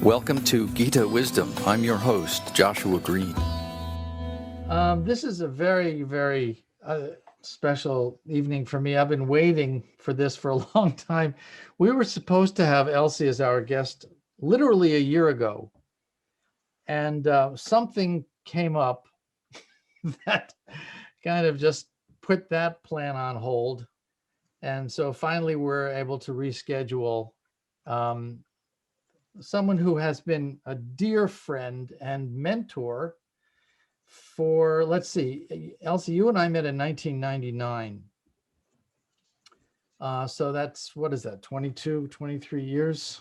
Welcome to Gita Wisdom. I'm your host, Joshua Greene. This is a very, very special evening for me. I've been waiting for this for a long time. We were supposed to have Elsie as our guest literally a year ago, and something came up that kind of just put that plan on hold. And so finally, we're able to reschedule. Um, Someone who has been a dear friend and mentor for, let's see, Elsie, you and I met in 1999. So that's, what is that, 22, 23 years?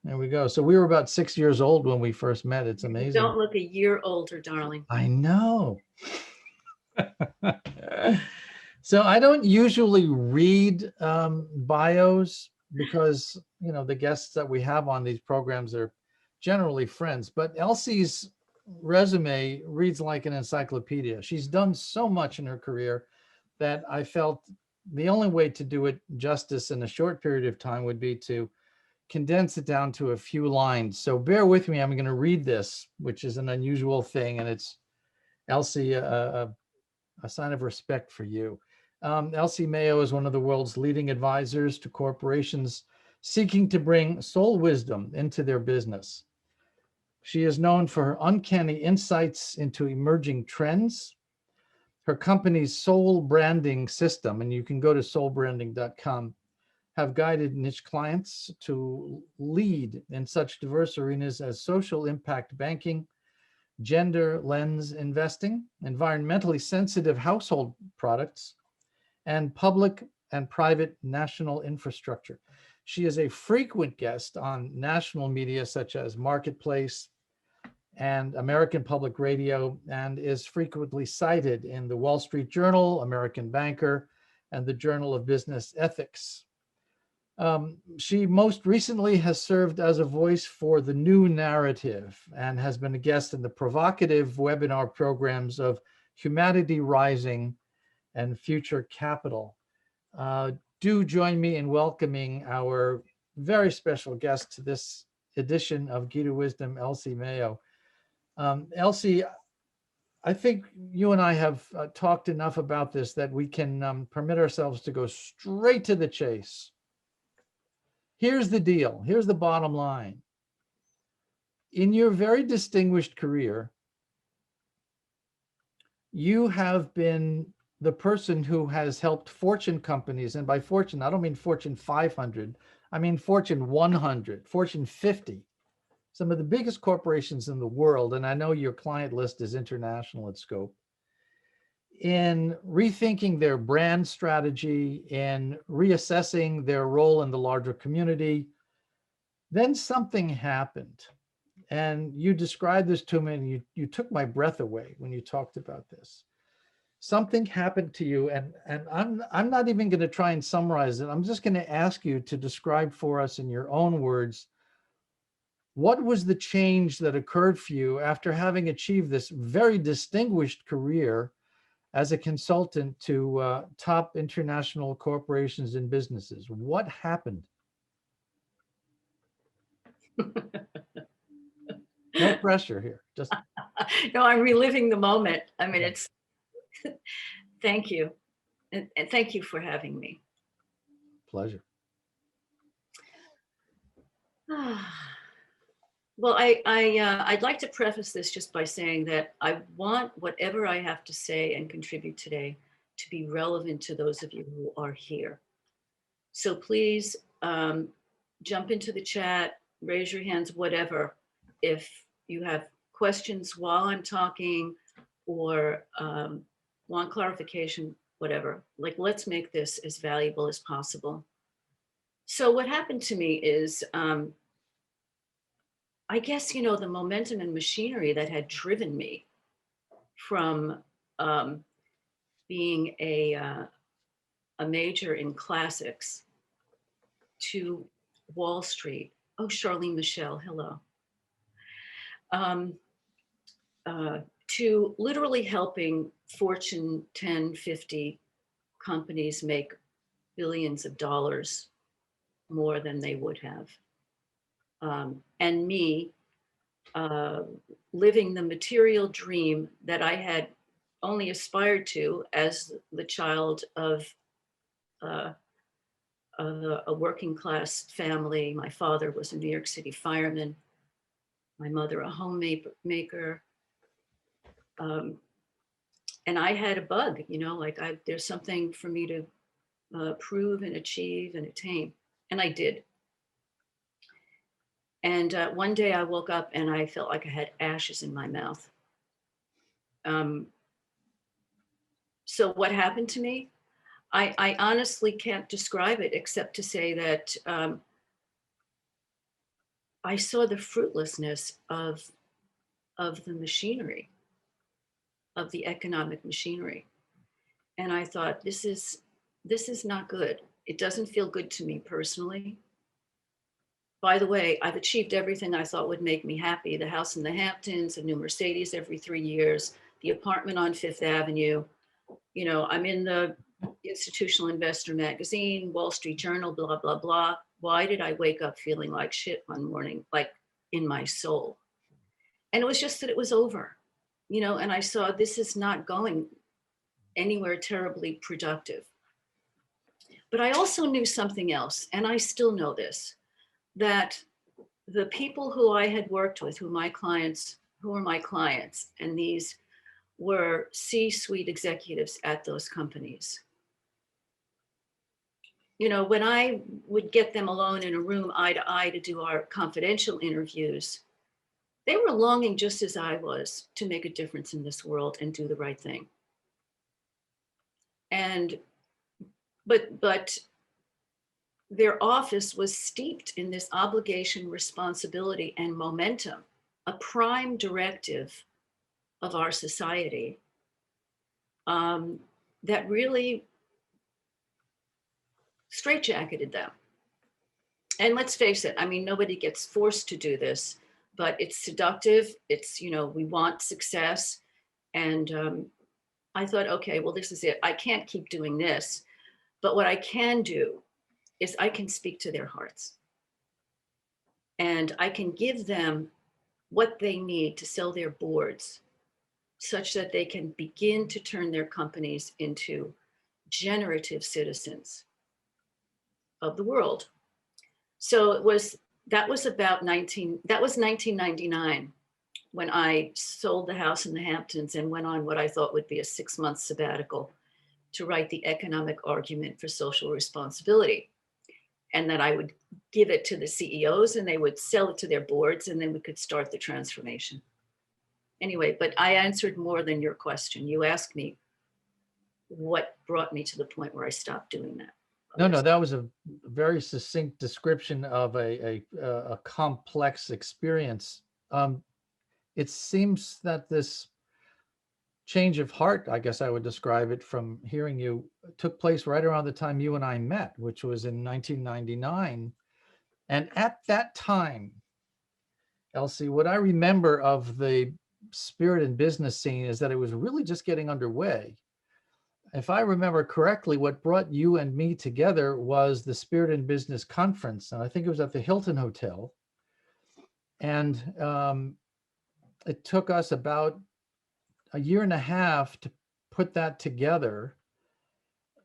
There we go. So we were about 6 years old when we first met. It's You amazing. don't look a year older, darling. I know. So I don't usually read bios because, you know, the guests that we have on these programs are generally friends. But Elsie's resume reads like an encyclopedia. She's done so much in her career that I felt the only way to do it justice in a short period of time would be to condense it down to a few lines. So bear with me. I'm going to read this, which is an unusual thing. And it's, Elsie, a sign of respect for you. Elsie Maio is one of the world's leading advisors to corporations seeking to bring soul wisdom into their business. She is known for her uncanny insights into emerging trends. Her company's soul branding system, and you can go to soulbranding.com, have guided niche clients to lead in such diverse arenas as social impact banking, gender lens investing, environmentally sensitive household products, and public and private national infrastructure. She is a frequent guest on national media such as Marketplace and American Public Radio, and is frequently cited in the Wall Street Journal, American Banker, and the Journal of Business Ethics. She most recently has served as a voice for the New Narrative and has been a guest in the provocative webinar programs of Humanity Rising and Future Capital. Do join me in welcoming our very special guest to this edition of Gita Wisdom, Elsie Maio. Elsie, I think you and I have talked enough about this that we can permit ourselves to go straight to the chase. Here's the deal. Here's the bottom line. In your very distinguished career, you have been the person who has helped Fortune companies, and by Fortune, I don't mean Fortune 500, I mean Fortune 100, Fortune 50, some of the biggest corporations in the world, and I know your client list is international in scope, in rethinking their brand strategy, in reassessing their role in the larger community. Then something happened. And you described this to me, and you took my breath away when you talked about this. Something happened to you, and I'm not even going to try and summarize it. I'm just going to ask you to describe for us in your own words, what was the change that occurred for you after having achieved this very distinguished career as a consultant to top international corporations and businesses? What happened? No pressure here. Just No, I'm reliving the moment. I mean, it's thank you. And thank you for having me. pleasure. Well, I'd like to preface this just by saying that I want whatever I have to say and contribute today to be relevant to those of you who are here. So please jump into the chat, raise your hands, whatever, if you have questions while I'm talking or want clarification, whatever. Like, let's make this as valuable as possible. So what happened to me is, I guess, you know, the momentum and machinery that had driven me from being a major in classics to Wall Street. Oh, Charlene Michelle, hello. To literally helping Fortune 10, 50 companies make billions of dollars more than they would have. and me living the material dream that I had only aspired to as the child of a working class family. My father was a New York City fireman, my mother a homemaker. And I had a bug, like there's something for me to prove and achieve and attain. And I did. And one day I woke up and I felt like I had ashes in my mouth. So what happened to me? I honestly can't describe it except to say that I saw the fruitlessness of the machinery, of the economic machinery. And I thought, this is not good. It doesn't feel good to me personally. By the way, I've achieved everything I thought would make me happy. The house in the Hamptons, a new Mercedes every 3 years, the apartment on Fifth Avenue. I'm in the Institutional Investor magazine, Wall Street Journal, blah, blah, blah. Why did I wake up feeling like shit one morning, like in my soul? And it was just that it was over, and I saw this is not going anywhere terribly productive. But I also knew something else, and I still know this, that the people who I had worked with, who were my clients, and these were C-suite executives at those companies. When I would get them alone in a room eye to eye to do our confidential interviews, they were longing just as I was to make a difference in this world and do the right thing. But their office was steeped in this obligation, responsibility, and momentum, a prime directive of our society that really straitjacketed them. And let's face it, nobody gets forced to do this, but it's seductive. It's, we want success. And I thought, okay, well, this is it. I can't keep doing this. But what I can do is I can speak to their hearts. And I can give them what they need to sell their boards such that they can begin to turn their companies into generative citizens of the world. So that was 1999 when I sold the house in the Hamptons and went on what I thought would be a 6-month sabbatical to write the economic argument for social responsibility. And that I would give it to the CEOs and they would sell it to their boards, and then we could start the transformation. Anyway, but I answered more than your question. You asked me what brought me to the point where I stopped doing that. No, that was a very succinct description of a complex experience. It seems that this change of heart, I guess I would describe it from hearing you, took place right around the time you and I met, which was in 1999. And at that time, Elsie, what I remember of the spirit and business scene is that it was really just getting underway. If I remember correctly, what brought you and me together was the Spirit in Business Conference. And I think it was at the Hilton Hotel. And it took us about a year and a half to put that together.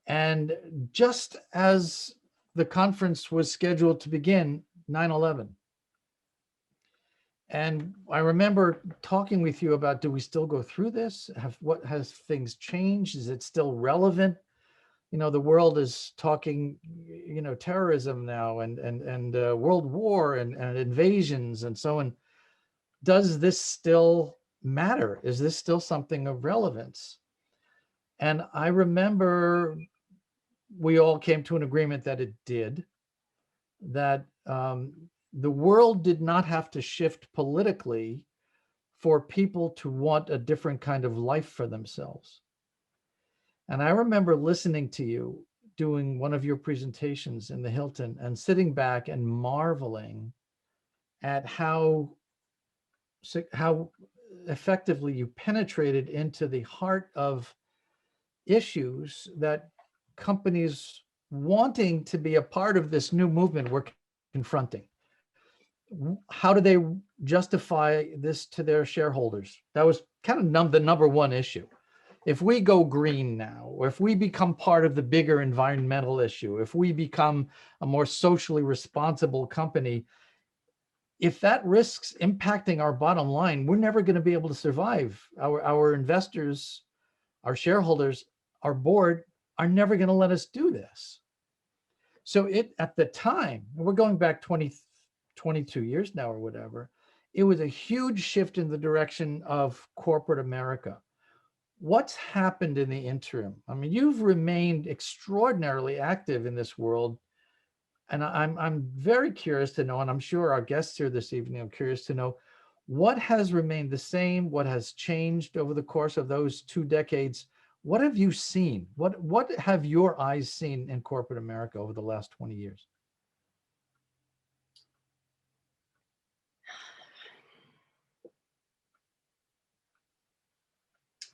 And just as the conference was scheduled to begin, 9/11. And I remember talking with you about, do we still go through this? What has things changed? Is it still relevant? The world is talking, terrorism now and world war and invasions and so on. Does this still matter? Is this still something of relevance? And I remember we all came to an agreement that it did, that the world did not have to shift politically for people to want a different kind of life for themselves. And I remember listening to you doing one of your presentations in the Hilton and sitting back and marveling at how effectively you penetrated into the heart of issues that companies wanting to be a part of this new movement were confronting. how do they justify this to their shareholders? That was kind of the number one issue. If we go green now, or if we become part of the bigger environmental issue, if we become a more socially responsible company, if that risks impacting our bottom line, we're never going to be able to survive. Our investors, our shareholders, our board are never going to let us do this. So at the time, we're going back 22 years now or whatever, it was a huge shift in the direction of corporate America. What's happened in the interim? I mean, you've remained extraordinarily active in this world. And I'm very curious to know, and I'm sure our guests here this evening are curious to know, what has remained the same? What has changed over the course of those 2 decades? What have you seen? What have your eyes seen in corporate America over the last 20 years?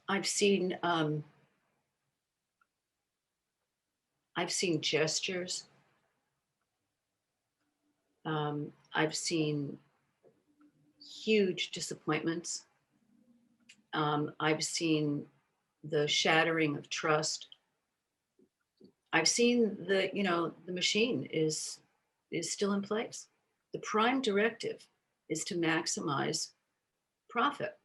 I've seen gestures. I've seen huge disappointments. I've seen the shattering of trust. I've seen the machine is still in place. The prime directive is to maximize profit.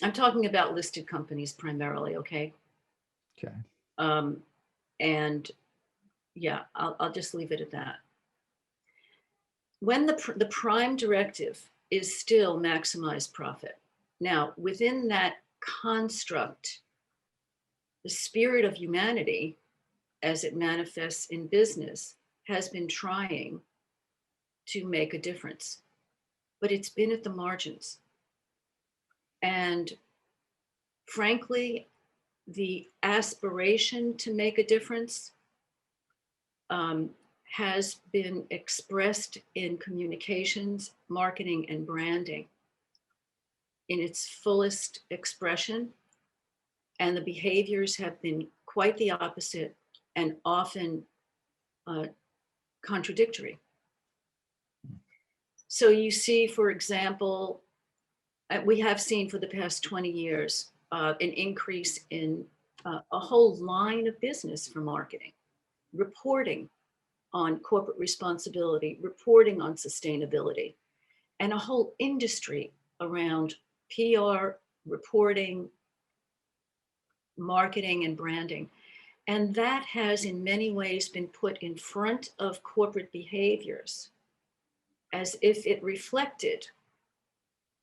I'm talking about listed companies primarily, okay? Okay. And yeah, I'll just leave it at that. When the prime directive is still maximize profit. Now, within that construct, the spirit of humanity, as it manifests in business, has been trying to make a difference, but it's been at the margins. And frankly, the aspiration to make a difference has been expressed in communications, marketing, and branding in its fullest expression. And the behaviors have been quite the opposite and often contradictory. So you see, for example, we have seen for the past 20 years an increase in a whole line of business for marketing, reporting on corporate responsibility, reporting on sustainability, and a whole industry around PR, reporting, marketing, and branding. And that has in many ways been put in front of corporate behaviors as if it reflected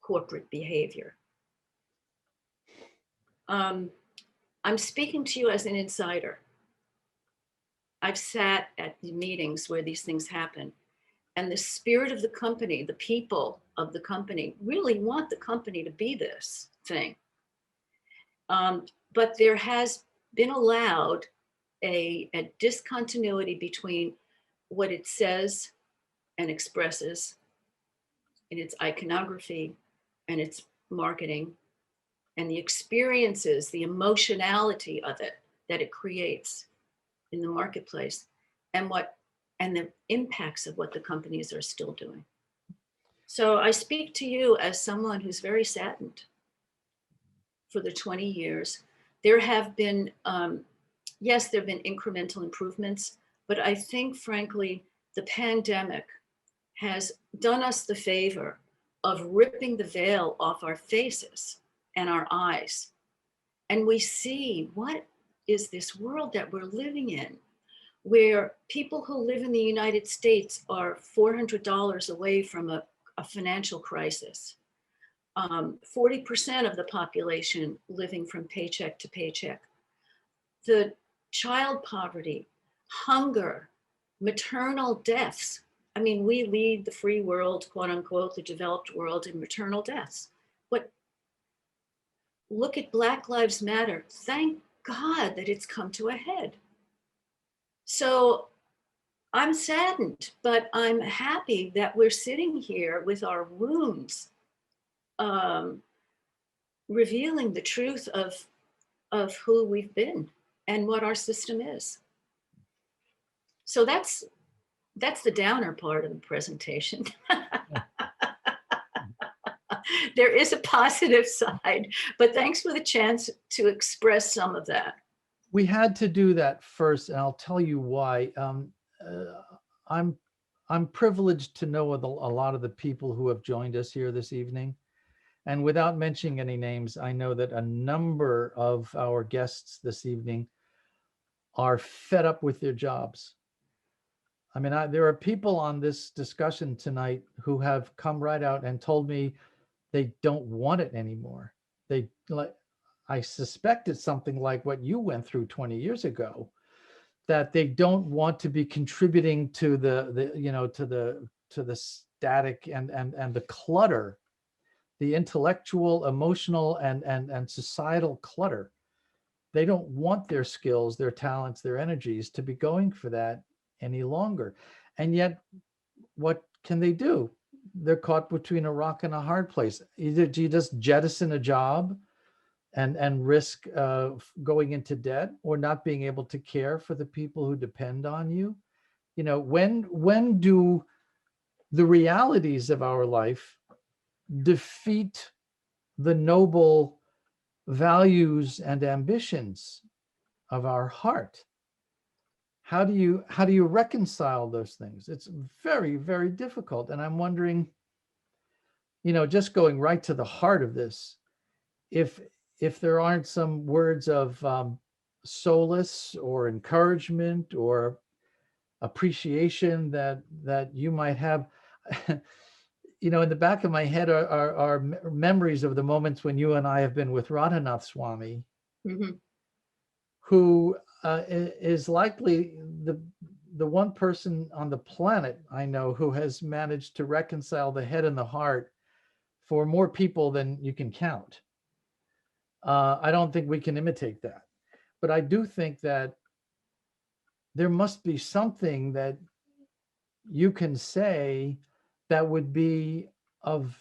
corporate behavior. I'm speaking to you as an insider. I've sat at the meetings where these things happen, and the spirit of the company, the people of the company really want the company to be this thing. But there has been allowed a discontinuity between what it says and expresses in its iconography and its marketing and the experiences, the emotionality of it that it creates in the marketplace, and the impacts of what the companies are still doing. So I speak to you as someone who's very saddened for the 20 years. There have been, yes, there have been incremental improvements, but I think, frankly, the pandemic has done us the favor of ripping the veil off our faces and our eyes. And we see, what is this world that we're living in, where people who live in the United States are $400 away from a financial crisis. 40% of the population living from paycheck to paycheck. The child poverty, hunger, maternal deaths. I mean, we lead the free world, quote unquote, the developed world in maternal deaths. But look at Black Lives Matter. Thank God that it's come to a head. So I'm saddened, but I'm happy that we're sitting here with our wounds, revealing the truth of who we've been and what our system is. So that's That's the downer part of the presentation. There is a positive side, but thanks for the chance to express some of that. We had to do that first, and I'll tell you why. I'm I'm privileged to know a lot of the people who have joined us here this evening. And without mentioning any names, I know that a number of our guests this evening are fed up with their jobs. I mean, there are people on this discussion tonight who have come right out and told me they don't want it anymore. They like, I suspect it's something like what you went through 20 years ago, that they don't want to be contributing to the static and the clutter, the intellectual, emotional, and societal clutter. They don't want their skills, their talents, their energies to be going for that any longer. And yet, what can they do? They're caught between a rock and a hard place. Either do you just jettison a job and risk going into debt, or not being able to care for the people who depend on you? You know, when do the realities of our life defeat the noble values and ambitions of our heart? How do you reconcile those things? It's very, very difficult. And I'm wondering, just going right to the heart of this, if there aren't some words of solace or encouragement or appreciation that you might have. In the back of my head are memories of the moments when you and I have been with Radhanath Swami, Mm-hmm. who is likely the one person on the planet I know who has managed to reconcile the head and the heart for more people than you can count. I don't think we can imitate that, but I do think that there must be something that you can say that would be of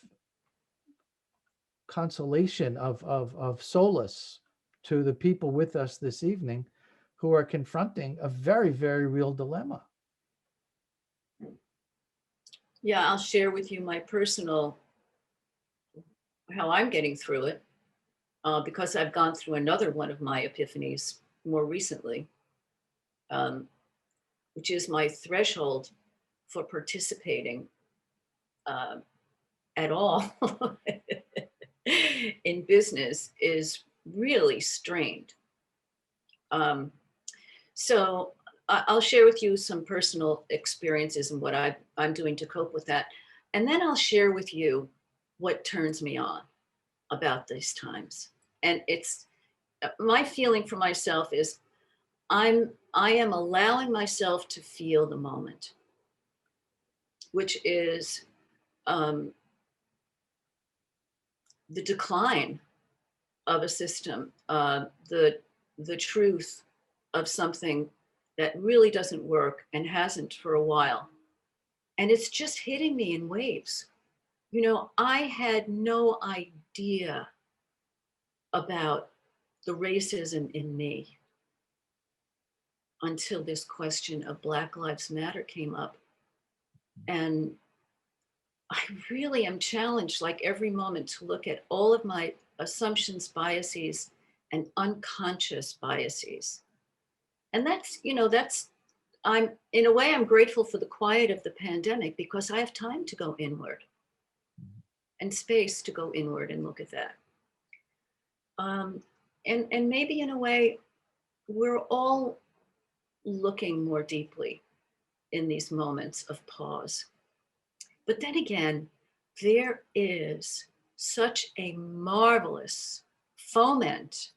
consolation, of solace to the people with us this evening who are confronting a very, very real dilemma. Yeah, I'll share with you my personal, how I'm getting through it, because I've gone through another one of my epiphanies more recently, which is my threshold for participating at all in business is really strained. So I'll share with you some personal experiences and what I'm doing to cope with that. And then I'll share with you what turns me on about these times. And it's my feeling for myself is I am allowing myself to feel the moment, which is the decline of a system, the truth of something that really doesn't work and hasn't for a while. And it's just hitting me in waves. I had no idea about the racism in me until this question of Black Lives Matter came up. And I really am challenged, like every moment, to look at all of my assumptions, biases, and unconscious biases. And in a way, I'm grateful for the quiet of the pandemic because I have time to go inward and space to go inward and look at that. And maybe in a way, we're all looking more deeply in these moments of pause. But then again, there is such a marvelous foment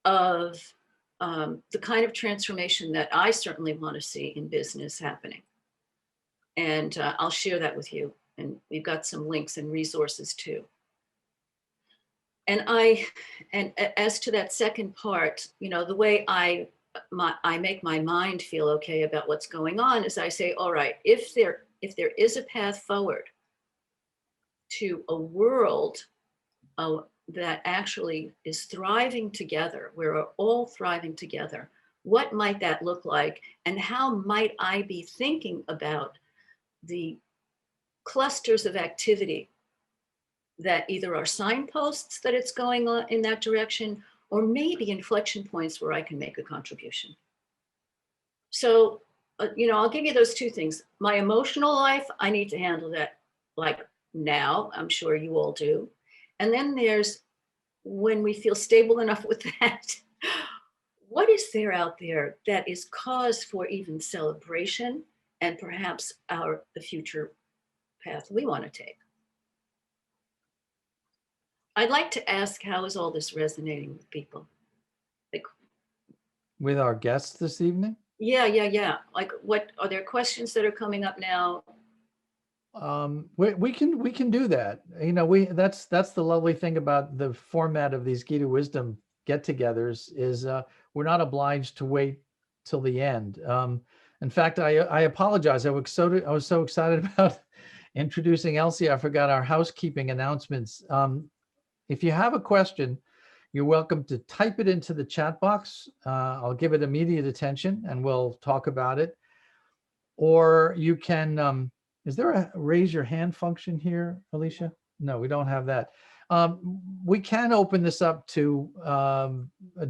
of the kind of transformation that I certainly want to see in business happening. And I'll share that with you. And we've got some links and resources too. And as to that second part, the way I make my mind feel okay about what's going on is I say, all right, if there is a path forward to a world that actually is thriving together, where we're all thriving together, what might that look like? And how might I be thinking about the clusters of activity that either are signposts that it's going on in that direction, or maybe inflection points where I can make a contribution. So, I'll give you those two things. My emotional life, I need to handle that like now. I'm sure you all do. And then there's when we feel stable enough with that, what is there out there that is cause for even celebration and perhaps the future path we want to take? I'd like to ask, how is all this resonating with people? Like, With our guests this evening? yeah. Like, what are there questions that are coming up now? We can do that. That's the lovely thing about the format of these Gita Wisdom get-togethers is we're not obliged to wait till the end. In fact, I apologize. I was so excited about introducing Elsie. I forgot our housekeeping announcements. If you have a question, you're welcome to type it into the chat box. I'll give it immediate attention and we'll talk about it. Or you can, is there a raise your hand function here, Alicia? No, we don't have that. We can open this up to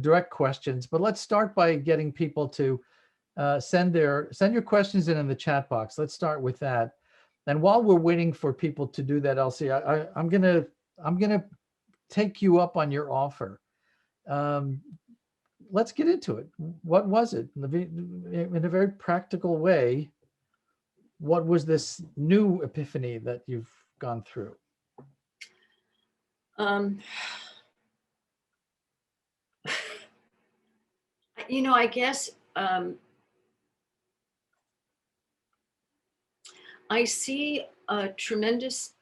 direct questions, but let's start by getting people to send your questions in the chat box. Let's start with that. And while we're waiting for people to do that, Elsie, I'm gonna take you up on your offer. Let's get into it. What was it? In a very practical way, what was this new epiphany that you've gone through? I guess I see a tremendous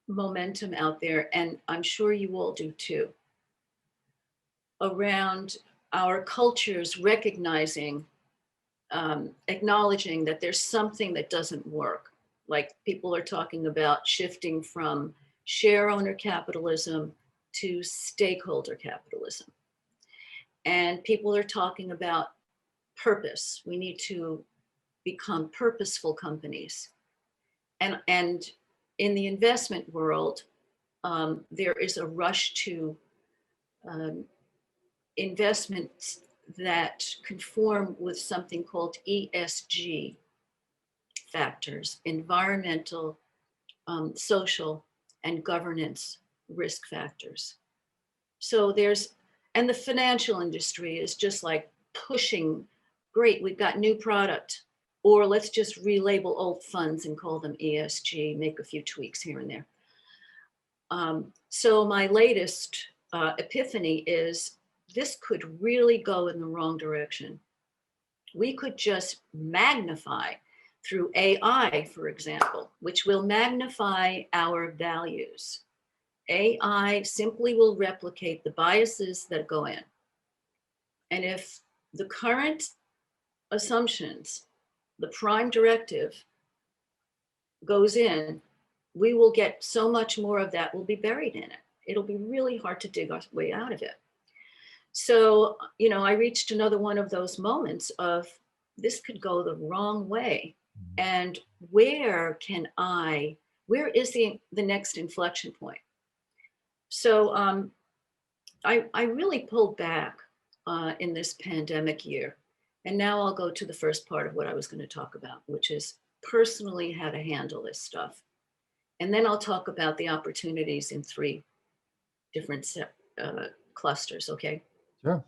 momentum out there, and I'm sure you all do too, around our cultures recognizing, acknowledging that there's something that doesn't work. Like, people are talking about shifting from share owner capitalism to stakeholder capitalism. And people are talking about purpose. We need to become purposeful companies. And in the investment world, there is a rush to investments that conform with something called ESG factors: environmental, social, and governance risk factors. So and the financial industry is just like pushing, great, we've got new product, or let's just relabel old funds and call them ESG, make a few tweaks here and there. So my latest epiphany is this could really go in the wrong direction. We could just magnify through AI, for example, which will magnify our values. AI simply will replicate the biases that go in. And if the current assumptions, the prime directive goes in, we will get so much more of that will be buried in it. It'll be really hard to dig our way out of it. So, I reached another one of those moments of this could go the wrong way. And where is the next inflection point? So I really pulled back in this pandemic year. And now I'll go to the first part of what I was going to talk about, which is personally how to handle this stuff. And then I'll talk about the opportunities in 3 different clusters, okay? Sure.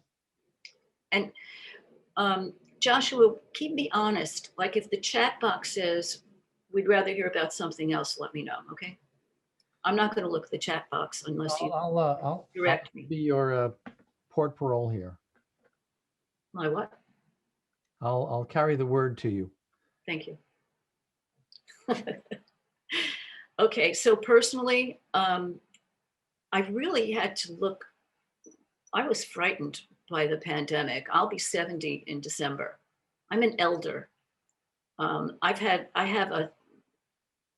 And Joshua, keep me honest. Like, if the chat box says, we'd rather hear about something else, let me know, okay? I'm not going to look at the chat box unless you direct me. I'll be your port parole here. My what? I'll carry the word to you. Thank you. Okay, so personally, I really had to look. I was frightened by the pandemic. I'll be 70 in December. I'm an elder. I have a,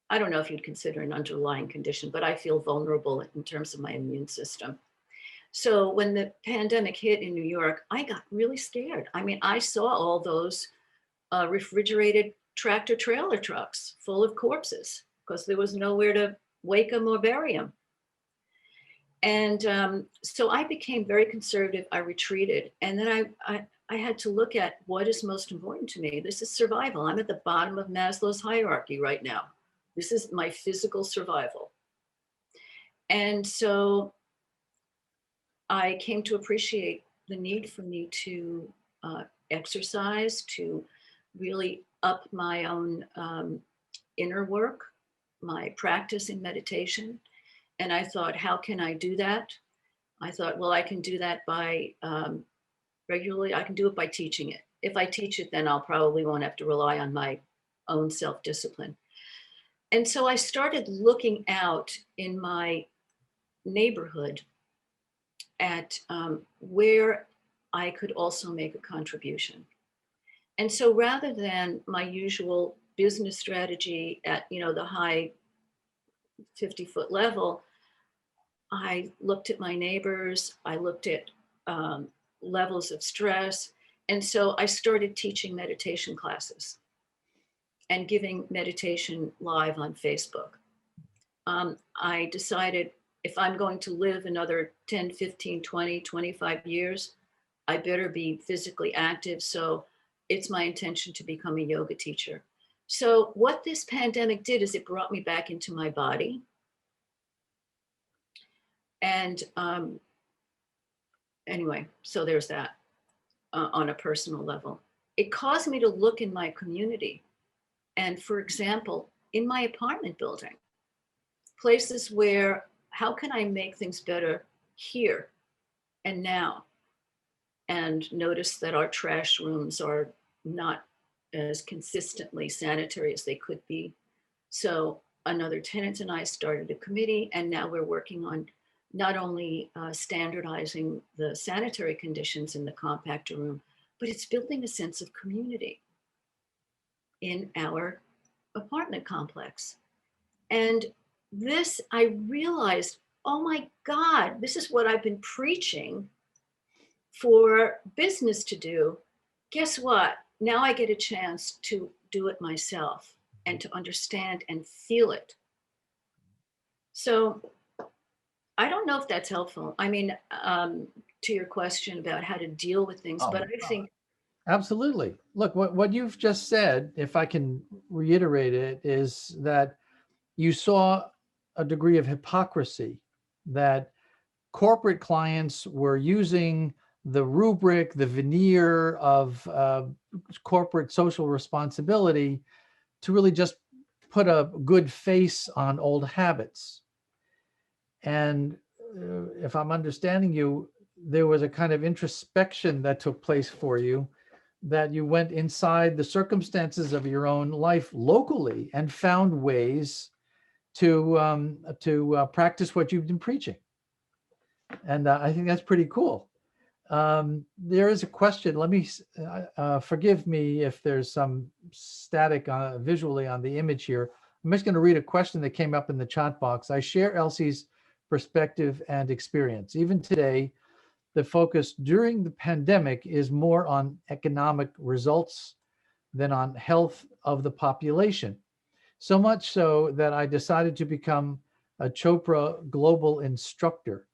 I don't know if you'd consider an underlying condition, but I feel vulnerable in terms of my immune system. So when the pandemic hit in New York, I got really scared. I mean, I saw all those refrigerated tractor trailer trucks full of corpses because there was nowhere to wake them or bury them. And so I became very conservative. I retreated. And then I had to look at what is most important to me. This is survival. I'm at the bottom of Maslow's hierarchy right now. This is my physical survival. And so I came to appreciate the need for me to exercise, to really up my own inner work, my practice in meditation. And I thought, how can I do that? I thought, well, I can do that by regularly, I can do it by teaching it. If I teach it, then I'll probably won't have to rely on my own self-discipline. And so I started looking out in my neighborhood at where I could also make a contribution. And so rather than my usual business strategy at, the high 50-foot level, I looked at my neighbors, I looked at levels of stress. And so I started teaching meditation classes and giving meditation live on Facebook. I decided if I'm going to live another 10, 15, 20, 25 years, I better be physically active. So it's my intention to become a yoga teacher. So what this pandemic did is it brought me back into my body. And anyway, so there's that on a personal level. It caused me to look in my community. And for example, in my apartment building, places where, how can I make things better here and now? And notice that our trash rooms are not as consistently sanitary as they could be. So another tenant and I started a committee, and now we're working on not only standardizing the sanitary conditions in the compactor room, but it's building a sense of community in our apartment complex. And this, I realized, oh my God, this is what I've been preaching for business to do. Guess what? Now I get a chance to do it myself and to understand and feel it. So I don't know if that's helpful. I mean, to your question about how to deal with things, but I think. Absolutely. Look, what you've just said, if I can reiterate it, is that you saw a degree of hypocrisy, that corporate clients were using the rubric, the veneer of corporate social responsibility to really just put a good face on old habits. And if I'm understanding you, there was a kind of introspection that took place for you, that you went inside the circumstances of your own life locally and found ways to practice what you've been preaching. And I think that's pretty cool. There is a question. Let me forgive me if there's some static visually on the image here. I'm just going to read a question that came up in the chat box. I share Elsie's perspective and experience. Even today, the focus during the pandemic is more on economic results than on health of the population. So much so that I decided to become a Chopra Global Instructor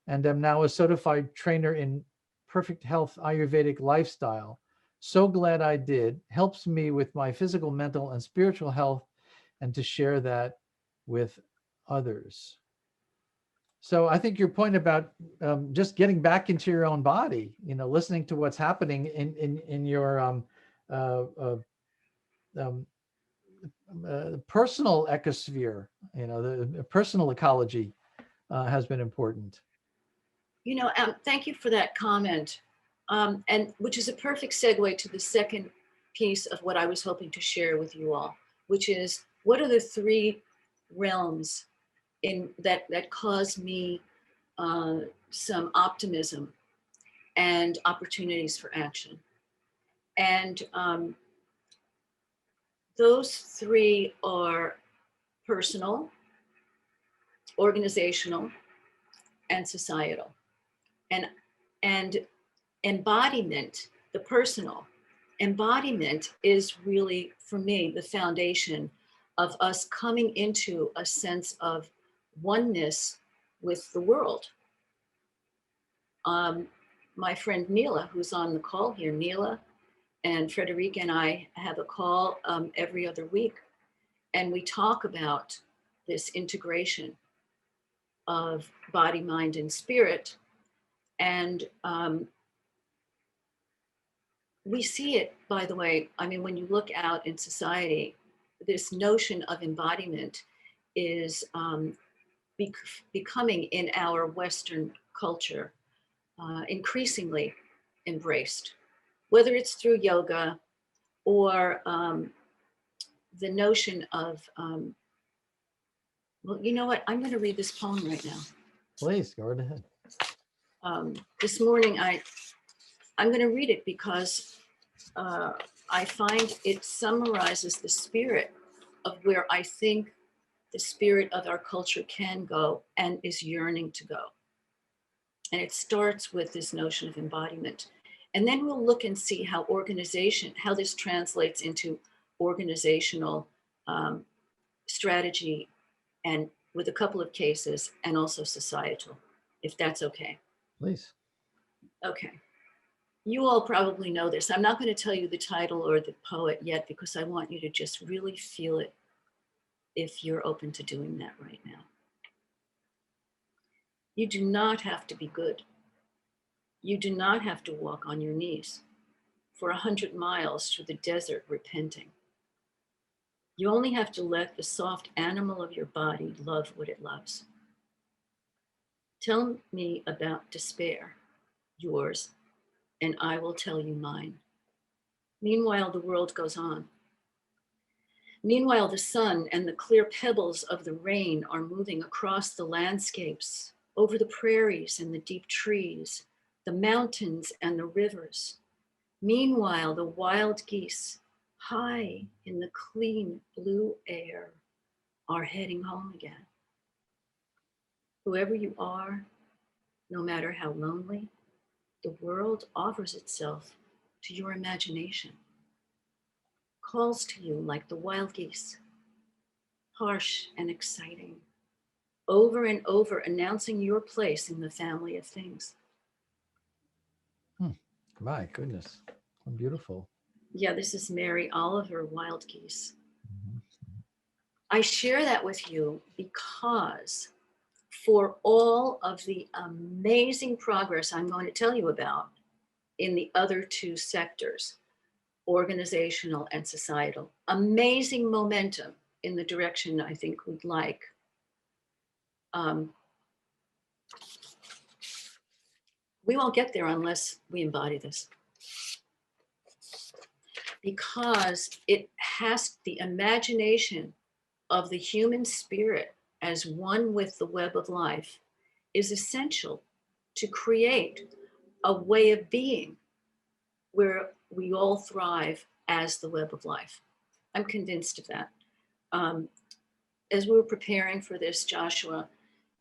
and am now a certified trainer in perfect health Ayurvedic lifestyle. So glad I did. Helps me with my physical, mental, and spiritual health, and to share that with others. So I think your point about just getting back into your own body, listening to what's happening in your personal ecosphere, the personal ecology has been important. Thank you for that comment, and which is a perfect segue to the second piece of what I was hoping to share with you all, which is what are the three realms in that caused me some optimism and opportunities for action. And those three are personal, organizational, and societal. And and embodiment, the personal embodiment, is really, for me, the foundation of us coming into a sense of oneness with the world. My friend Neela, who's on the call here, Neela and Frederica and I have a call every other week, and we talk about this integration of body, mind, and spirit. And we see it, by the way, I mean, when you look out in society, this notion of embodiment is becoming in our Western culture increasingly embraced, whether it's through yoga or the notion of, well, you know what? I'm going to read this poem right now. Please go right ahead. This morning, I'm going to read it because I find it summarizes the spirit of where I think the spirit of our culture can go and is yearning to go. And it starts with this notion of embodiment. And then we'll look and see how how this translates into organizational strategy, and with a couple of cases, and also societal, if that's okay. Please. Okay. You all probably know this. I'm not going to tell you the title or the poet yet because I want you to just really feel it if you're open to doing that right now. You do not have to be good. You do not have to walk on your knees for 100 miles through the desert repenting. You only have to let the soft animal of your body love what it loves. Tell me about despair, yours, and I will tell you mine. Meanwhile, the world goes on. Meanwhile, the sun and the clear pebbles of the rain are moving across the landscapes, over the prairies and the deep trees, the mountains and the rivers. Meanwhile, the wild geese, high in the clean blue air, are heading home again. Whoever you are, no matter how lonely, the world offers itself to your imagination, calls to you like the wild geese, harsh and exciting, over and over announcing your place in the family of things. My goodness, how beautiful. Yeah, this is Mary Oliver, Wild Geese. Mhm. I share that with you because for all of the amazing progress I'm going to tell you about in the other two sectors, organizational and societal, amazing momentum in the direction I think we'd like. We won't get there unless we embody this. Because it has the imagination of the human spirit as one with the web of life is essential to create a way of being where we all thrive as the web of life. I'm convinced of that. As we were preparing for this, Joshua,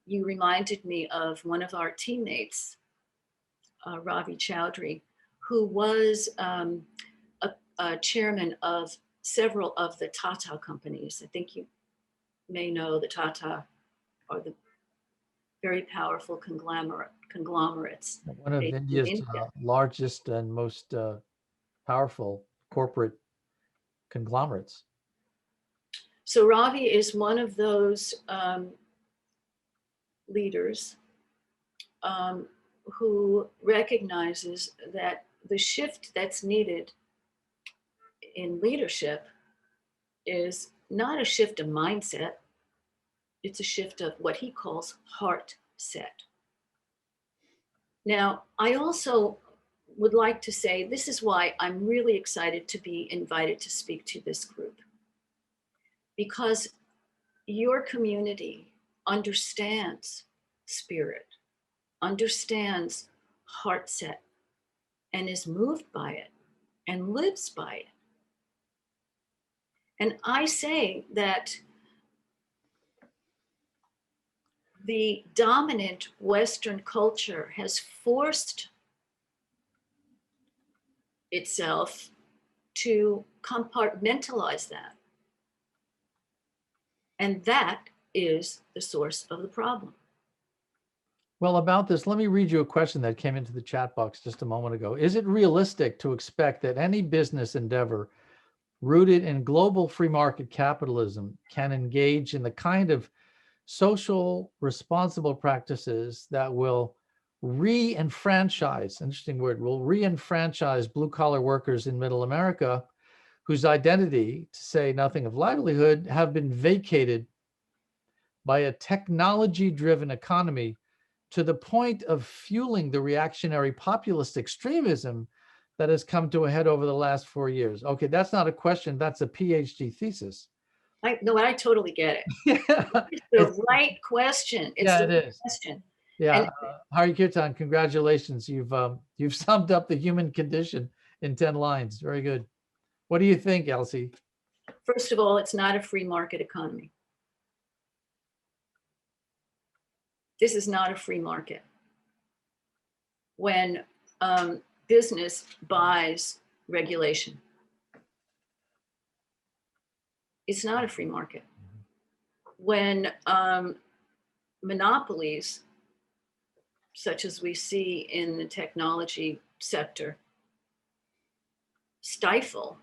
you reminded me of one of our teammates, Ravi Chowdhury, who was a chairman of several of the Tata companies. I think you may know the Tata are the very powerful conglomerates. One of based in India's India. largest and most powerful corporate conglomerates. So Ravi is one of those leaders who recognizes that the shift that's needed in leadership is not a shift of mindset, it's a shift of what he calls heart set. Now, I also would like to say this is why I'm really excited to be invited to speak to this group, because your community understands spirit, understands heart set, and is moved by it and lives by it. And I say that the dominant Western culture has forced itself to compartmentalize that. And that is the source of the problem. Well, about this, let me read you a question that came into the chat box just a moment ago. Is it realistic to expect that any business endeavor rooted in global free market capitalism can engage in the kind of social responsible practices that will re-enfranchise, interesting word, will re-enfranchise blue-collar workers in middle America whose identity, to say nothing of livelihood, have been vacated by a technology-driven economy to the point of fueling the reactionary populist extremism that has come to a head over the last 4 years? Okay, that's not a question, that's a PhD thesis. No, I totally get it. Yeah, It's the right question. It's yeah, the it right is. question. Yeah, And Hari Kirtan, congratulations. You've summed up the human condition in 10 lines. Very good. What do you think, Elsie? first of all, it's not a free market economy. This is not a free market. When business buys regulation, it's not a free market. When monopolies, such as we see in the technology sector, stifle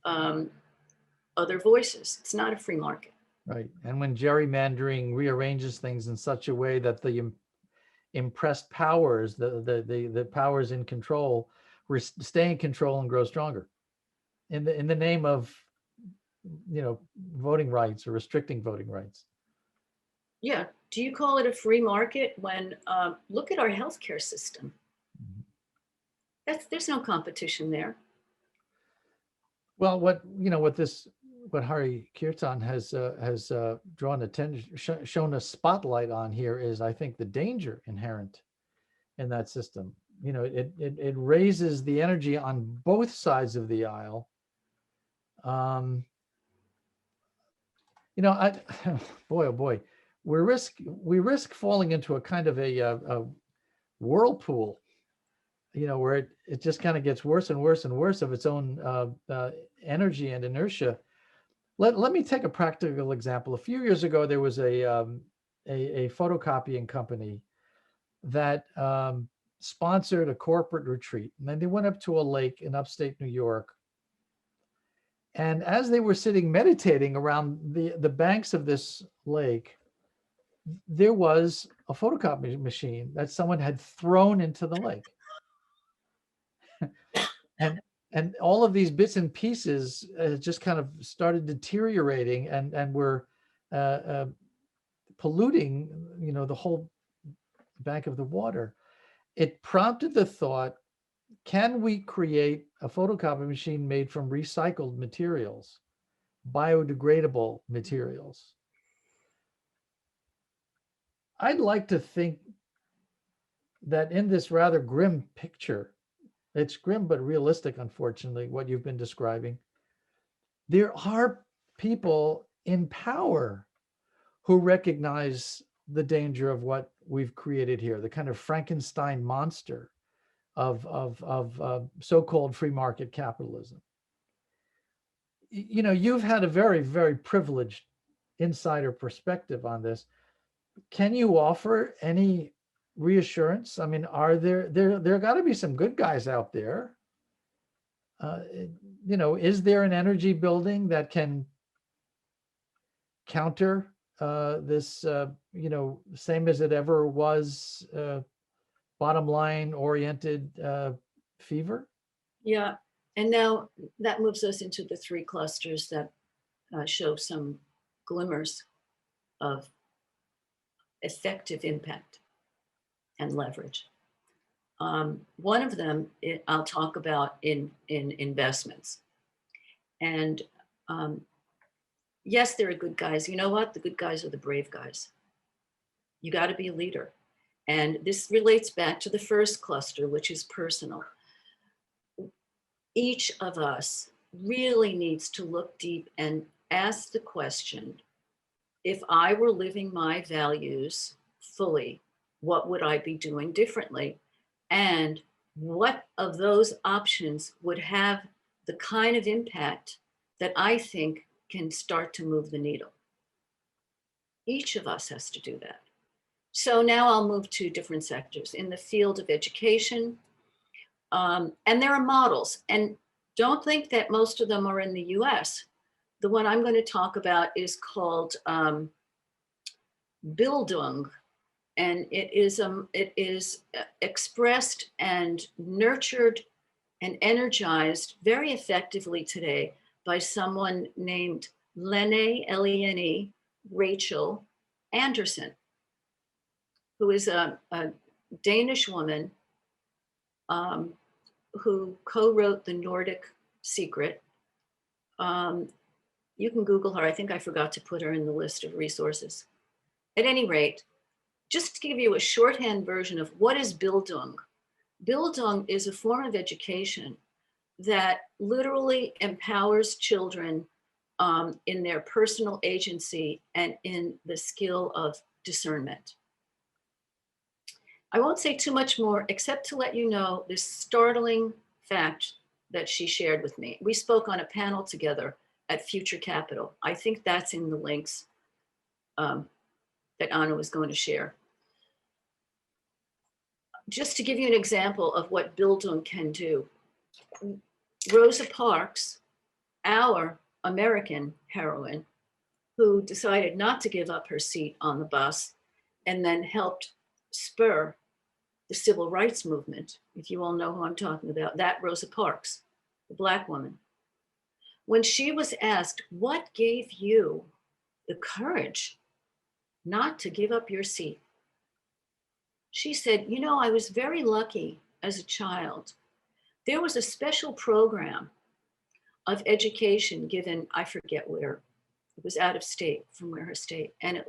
other voices, it's not a free market. Right. And when gerrymandering rearranges things in such a way that the impressed powers, the powers in control, stay in control and grow stronger in the name of, voting rights or restricting voting rights. Yeah. Do you call it a free market when look at our healthcare system? There's no competition there. Well, what Hari Kirtan has drawn attention, shown a spotlight on here is, I think, the danger inherent in that system. It raises the energy on both sides of the aisle. Boy, oh boy, we risk falling into a kind of a whirlpool, where it just kind of gets worse and worse and worse of its own energy and inertia. Let me take a practical example. A few years ago, there was a photocopying company that sponsored a corporate retreat. And then they went up to a lake in upstate New York. And as they were sitting meditating around the banks of this lake, there was a photocopy machine that someone had thrown into the lake. And all of these bits and pieces just kind of started deteriorating and were polluting, the whole bank of the water. It prompted the thought, can we create a photocopy machine made from recycled materials, biodegradable materials? I'd like to think that in this rather grim picture, it's grim but realistic, unfortunately, what you've been describing, there are people in power who recognize the danger of what we've created here, the kind of Frankenstein monster of so-called free market capitalism. You've had a very, very privileged insider perspective on this. Can you offer any reassurance? I mean, are there got to be some good guys out there? Is there an energy building that can counter this, same as it ever was, bottom line oriented fever? Yeah. And now that moves us into the three clusters that show some glimmers of effective impact and leverage. One of them I'll talk about in investments. And yes, there are good guys. You know what? The good guys are the brave guys. You got to be a leader. And this relates back to the first cluster, which is personal. Each of us really needs to look deep and ask the question, if I were living my values fully, what would I be doing differently? And what of those options would have the kind of impact that I think can start to move the needle? Each of us has to do that. So now I'll move to different sectors in the field of education. And there are models, and don't think that most of them are in the US. The one I'm going to talk about is called Bildung, and it is expressed and nurtured and energized very effectively today by someone named Lene, L-E-N-E, Rachel Anderson, who is a Danish woman who co-wrote The Nordic Secret. You can Google her. I think I forgot to put her in the list of resources. At any rate, just to give you a shorthand version of what is Bildung. Bildung is a form of education that literally empowers children in their personal agency and in the skill of discernment. I won't say too much more except to let you know this startling fact that she shared with me. We spoke on a panel together at Future Capital. I think that's in the links that Anna was going to share. Just to give you an example of what Bildung can do, Rosa Parks, our American heroine, who decided not to give up her seat on the bus and then helped spur the civil rights movement, if you all know who I'm talking about, that Rosa Parks, the Black woman. When she was asked, what gave you the courage not to give up your seat? She said, you know, I was very lucky as a child. There was a special program of education given, I forget where, it was out of state from where her state, and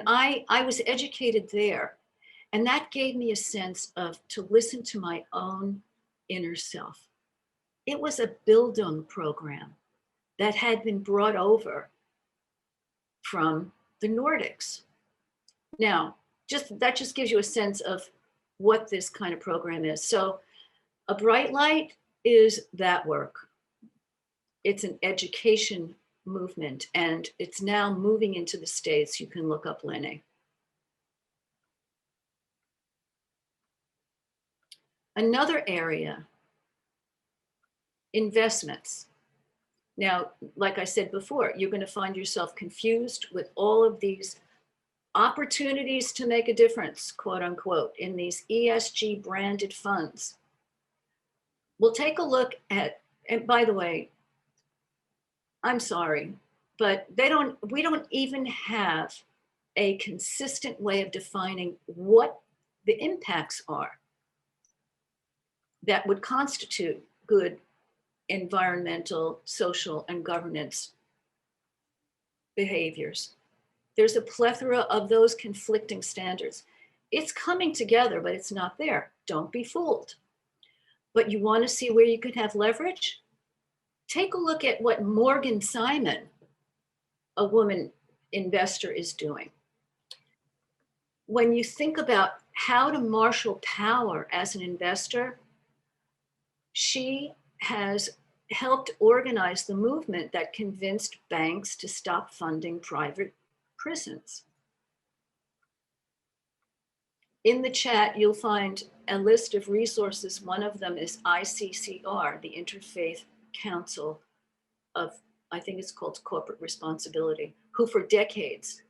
I was educated there. And that gave me a sense of to listen to my own inner self. It was a Bildung program that had been brought over from the Nordics. Now, that just gives you a sense of what this kind of program is. So a bright light is that work. It's an education movement, and it's now moving into the States. You can look up Lene. Another area, investments. Now, like I said before, you're going to find yourself confused with all of these opportunities to make a difference, quote unquote, in these ESG branded funds. We'll take a look at, and by the way, I'm sorry, but we don't even have a consistent way of defining what the impacts are that would constitute good environmental, social, and governance behaviors. There's a plethora of those conflicting standards. It's coming together, but it's not there. Don't be fooled. But you want to see where you could have leverage? Take a look at what Morgan Simon, a woman investor, is doing. When you think about how to marshal power as an investor, she has helped organize the movement that convinced banks to stop funding private prisons. In the chat, you'll find a list of resources. One of them is ICCR, the Interfaith Council of, I think it's called Corporate Responsibility, who for decades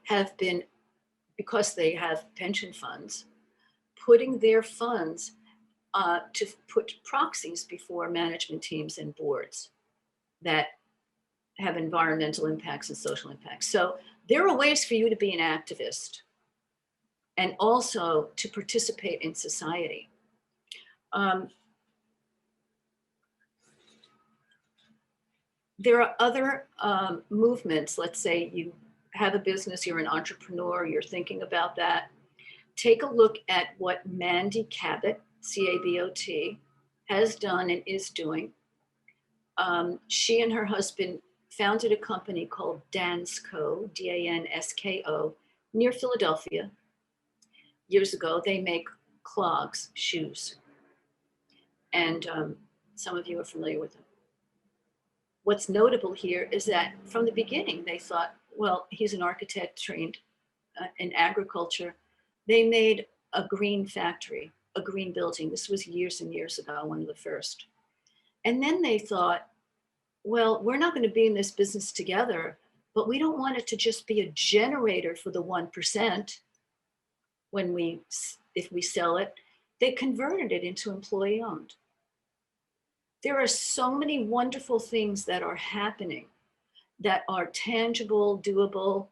have been, because they have pension funds, putting their funds to put proxies before management teams and boards that have environmental impacts and social impacts. So there are ways for you to be an activist and also to participate in society. There are other movements. Let's say you have a business, you're an entrepreneur, you're thinking about that. Take a look at what Mandy Cabot, C-A-B-O-T, has done and is doing. She and her husband founded a company called Dansko, Dansko, near Philadelphia. Years ago, they make clogs, shoes. And some of you are familiar with them. What's notable here is that from the beginning, they thought, well, he's an architect trained in agriculture. They made a green factory, a green building. This was years and years ago, one of the first. And then they thought, well, we're not going to be in this business together, but we don't want it to just be a generator for the 1% if we sell it. They converted it into employee owned. There are so many wonderful things that are happening that are tangible, doable.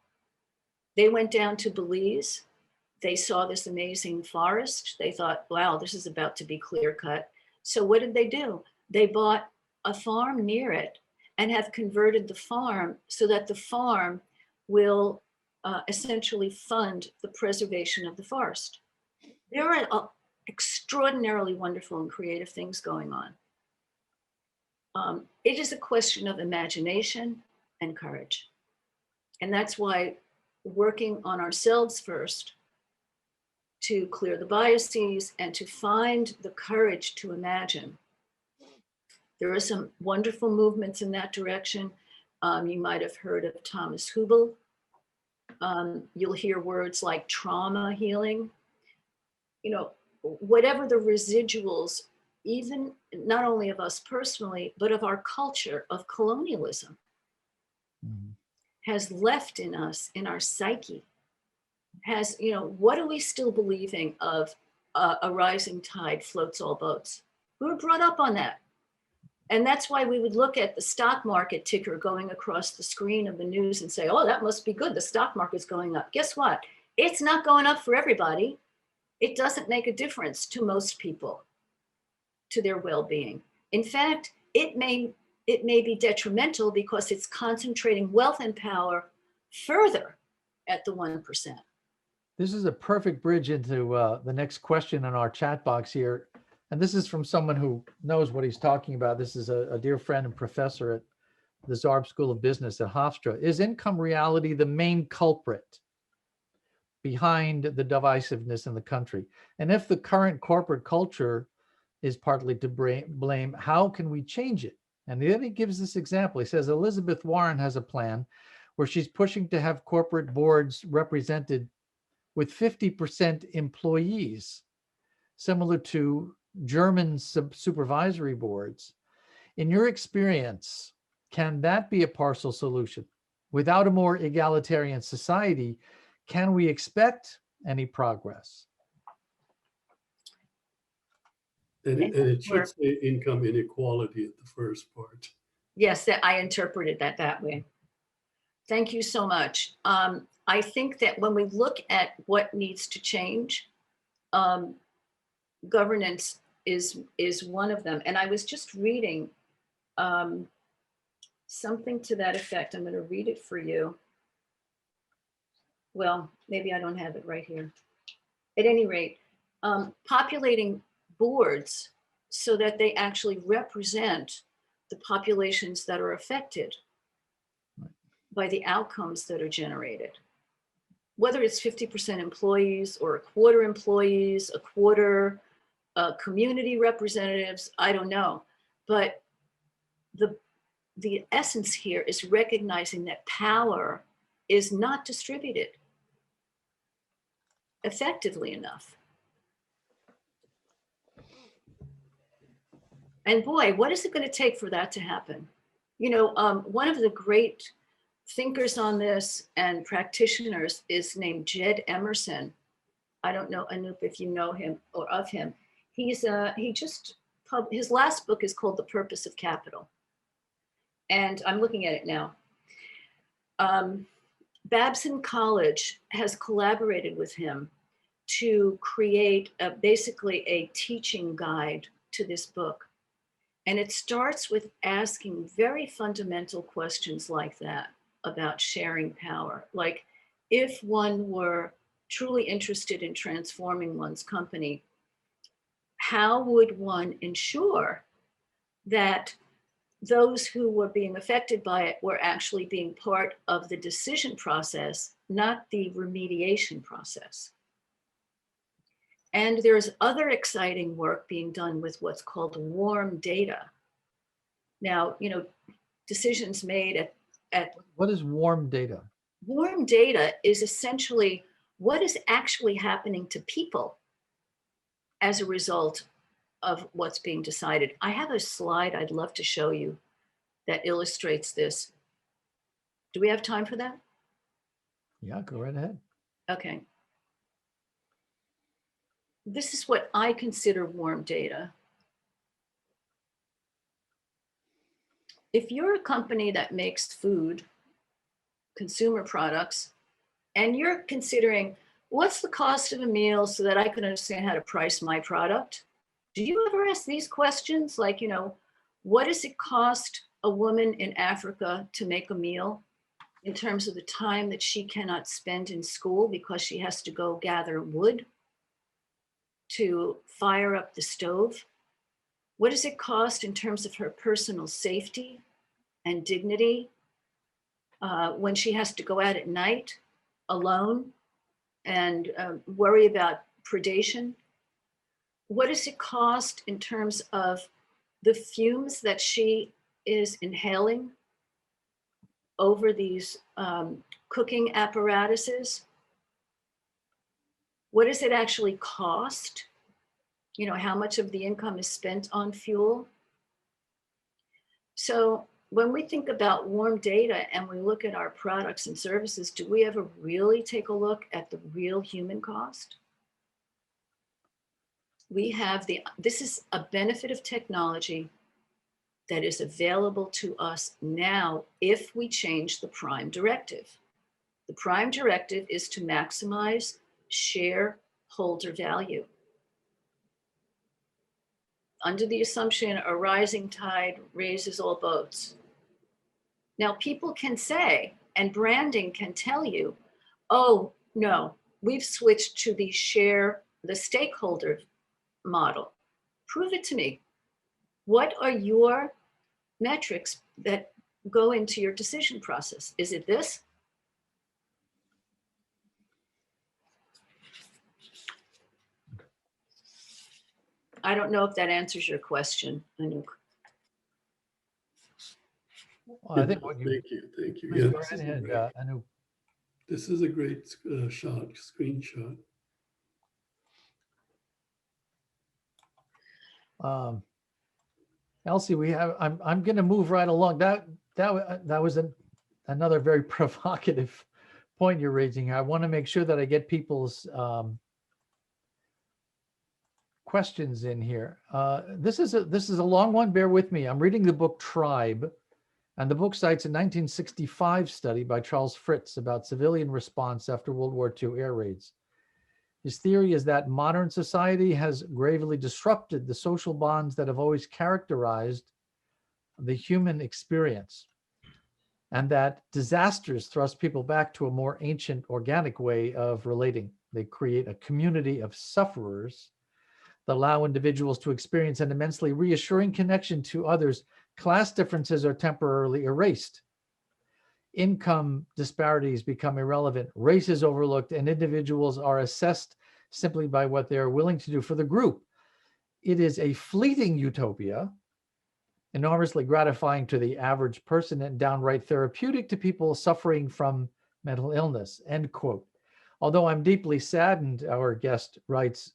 They went down to Belize. They saw this amazing forest. They thought, wow, this is about to be clear cut. So what did they do? They bought a farm near it and have converted the farm so that the farm will essentially fund the preservation of the forest. There are extraordinarily wonderful and creative things going on. It is a question of imagination and courage. And that's why working on ourselves first to clear the biases and to find the courage to imagine. There are some wonderful movements in that direction. You might have heard of Thomas Hubel. You'll hear words like trauma healing. You know, whatever the residuals, even not only of us personally, but of our culture of colonialism has left in us, in our psyche, has, you know, what are we still believing of a rising tide floats all boats? We were brought up on that. And that's why we would look at the stock market ticker going across the screen of the news and say, oh, that must be good. The stock market's going up. Guess what? It's not going up for everybody. It doesn't make a difference to most people, to their well-being. In fact, it may be detrimental because it's concentrating wealth and power further at the 1%. This is a perfect bridge into the next question in our chat box here. And this is from someone who knows what he's talking about. This is a dear friend and professor at the Zarb School of Business at Hofstra. Is income reality the main culprit behind the divisiveness in the country? And if the current corporate culture is partly to blame, how can we change it? And then he gives this example. He says, Elizabeth Warren has a plan where she's pushing to have corporate boards represented with 50% employees, similar to German supervisory boards. In your experience, can that be a partial solution? Without a more egalitarian society, can we expect any progress? And it should say income inequality at the first part. Yes, I interpreted that way. Thank you so much. I think that when we look at what needs to change, governance is one of them. And I was just reading something to that effect. I'm going to read it for you. Well, maybe I don't have it right here. At any rate, populating boards so that they actually represent the populations that are affected by the outcomes that are generated. Whether it's 50% employees or a quarter employees, a quarter community representatives, I don't know. But the essence here is recognizing that power is not distributed effectively enough. And boy, what is it going to take for that to happen? You know, one of the great thinkers on this and practitioners is named Jed Emerson. I don't know, Anoop, if you know him or of him. His last book is called The Purpose of Capital. And I'm looking at it now. Babson College has collaborated with him to create basically a teaching guide to this book. And it starts with asking very fundamental questions like that about sharing power. Like, if one were truly interested in transforming one's company, how would one ensure that those who were being affected by it were actually being part of the decision process, not the remediation process. And there's other exciting work being done with what's called warm data. Now, decisions made at What is warm data? warm data is essentially what is actually happening to people as a result of what's being decided. I have a slide I'd love to show you that illustrates this. Do we have time for that? Yeah, go right ahead. Okay. This is what I consider warm data. If you're a company that makes food, consumer products, and you're considering what's the cost of a meal so that I can understand how to price my product, do you ever ask these questions? Like, what does it cost a woman in Africa to make a meal in terms of the time that she cannot spend in school because she has to go gather wood to fire up the stove? What does it cost in terms of her personal safety and dignity when she has to go out at night alone and worry about predation? What does it cost in terms of the fumes that she is inhaling over these cooking apparatuses? What does it actually cost? How much of the income is spent on fuel? So when we think about warm data and we look at our products and services, do we ever really take a look at the real human cost? This is a benefit of technology that is available to us now if we change the prime directive. The prime directive is to maximize shareholder value. Under the assumption a rising tide raises all boats. Now, people can say, and branding can tell you, oh, no, we've switched to the stakeholder model. Prove it to me. What are your metrics that go into your decision process? Is it this? I don't know if that answers your question, Anouk. Well, I think what you Thank you. please Yeah, go right ahead, Anu. this is a great screenshot. Elsie, I'm going to move right along. That was another very provocative point you're raising. I want to make sure that I get people's questions in here. This is a long one. Bear with me. I'm reading the book Tribe, and the book cites a 1965 study by Charles Fritz about civilian response after World War II air raids. His theory is that modern society has gravely disrupted the social bonds that have always characterized the human experience, and that disasters thrust people back to a more ancient, organic way of relating. They create a community of sufferers that allow individuals to experience an immensely reassuring connection to others. Class differences are temporarily erased. Income disparities become irrelevant. Race is overlooked, and individuals are assessed simply by what they are willing to do for the group. It is a fleeting utopia, enormously gratifying to the average person and downright therapeutic to people suffering from mental illness, end quote. Although I'm deeply saddened, our guest writes,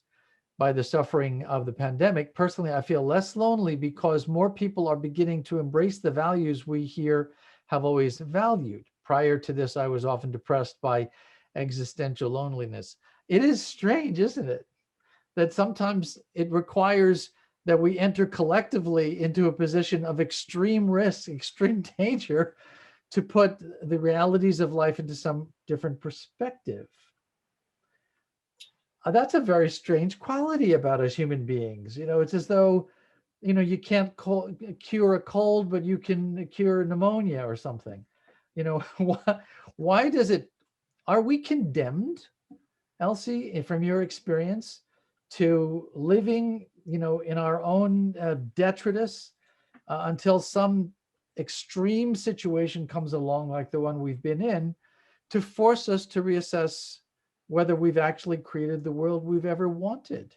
by the suffering of the pandemic, personally, I feel less lonely because more people are beginning to embrace the values we here have always valued. Prior to this, I was often depressed by existential loneliness. It is strange, isn't it? That sometimes it requires that we enter collectively into a position of extreme risk, extreme danger, to put the realities of life into some different perspective. That's a very strange quality about us human beings. It's as though, you can't cure a cold, but you can cure pneumonia or something. Why does it, are we condemned, Elsie, from your experience, to living, in our own detritus, until some extreme situation comes along, like the one we've been in, to force us to reassess whether we've actually created the world we've ever wanted.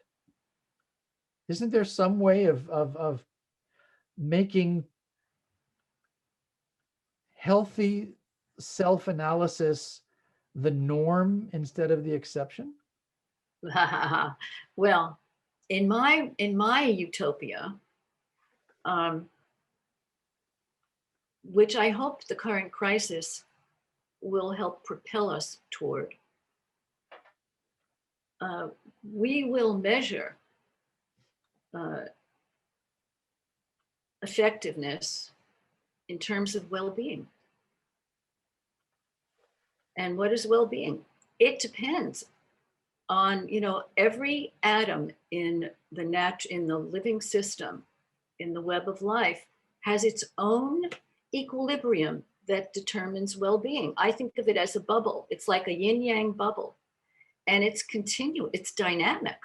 Isn't there some way of making healthy self-analysis the norm instead of the exception? Well, in my utopia, which I hope the current crisis will help propel us toward, we will measure effectiveness in terms of well-being. And what is well-being? It depends on, every atom in the living system, in the web of life, has its own equilibrium that determines well-being. I think of it as a bubble. It's like a yin-yang bubble, and it's continuous, it's dynamic.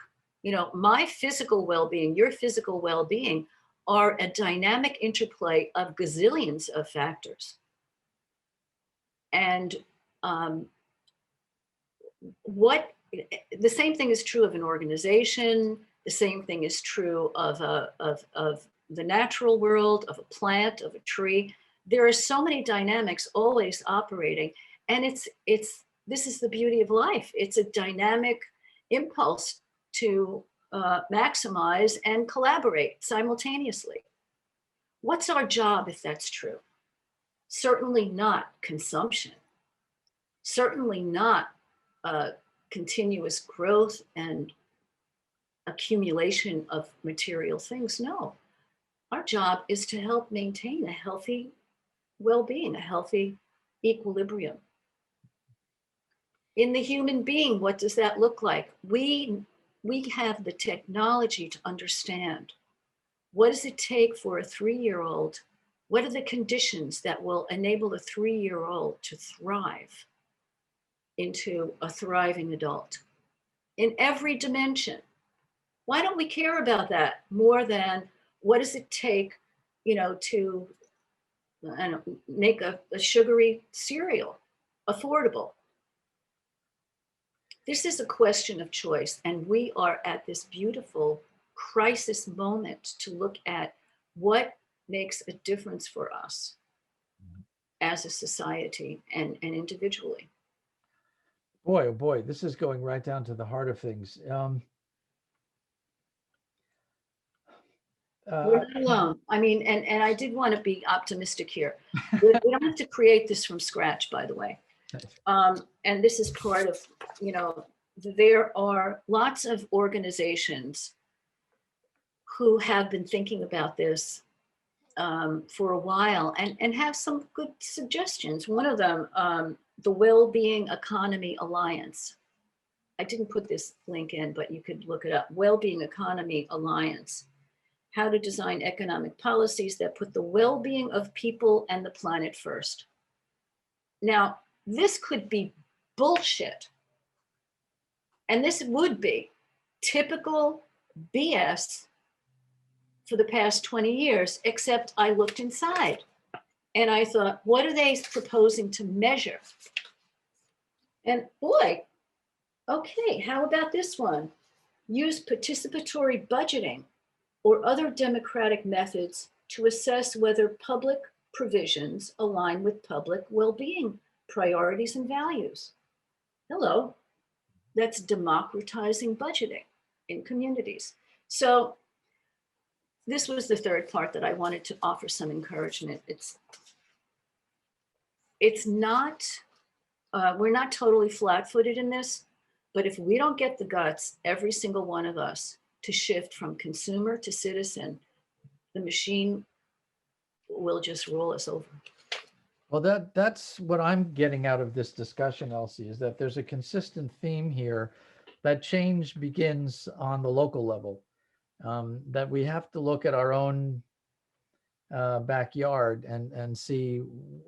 My physical well-being, your physical well-being are a dynamic interplay of gazillions of factors. And the same thing is true of an organization. The same thing is true of the natural world, of a plant, of a tree. There are so many dynamics always operating, and this is the beauty of life. It's a dynamic impulse to maximize and collaborate simultaneously. What's our job if that's true? Certainly not consumption. Certainly not continuous growth and accumulation of material things. No, our job is to help maintain a healthy well-being, a healthy equilibrium. In the human being, what does that look like? We have the technology to understand what does it take for a 3-year-old. What are the conditions that will enable a 3-year-old to thrive into a thriving adult in every dimension? Why don't we care about that more than what does it take, to make a sugary cereal affordable? This is a question of choice, and we are at this beautiful crisis moment to look at what makes a difference for us as a society and individually. Boy, oh boy, this is going right down to the heart of things. We're not alone. I mean, and I did want to be optimistic here. We don't have to create this from scratch, by the way. And this is part of, there are lots of organizations who have been thinking about this for a while and have some good suggestions. One of them, the Wellbeing Economy Alliance. I didn't put this link in, but you could look it up. Wellbeing Economy Alliance. How to design economic policies that put the well-being of people and the planet first. Now, this could be bullshit. And this would be typical BS for the past 20 years, except I looked inside and I thought, what are they proposing to measure? And boy, okay, how about this one? Use participatory budgeting or other democratic methods to assess whether public provisions align with public well-being priorities and values. Hello, that's democratizing budgeting in communities. So this was the third part that I wanted to offer some encouragement. It's not, we're not totally flat-footed in this, but if we don't get the guts, every single one of us, to shift from consumer to citizen, the machine will just roll us over. Well, that's what I'm getting out of this discussion, Elsie, is that there's a consistent theme here that change begins on the local level, that we have to look at our own backyard and see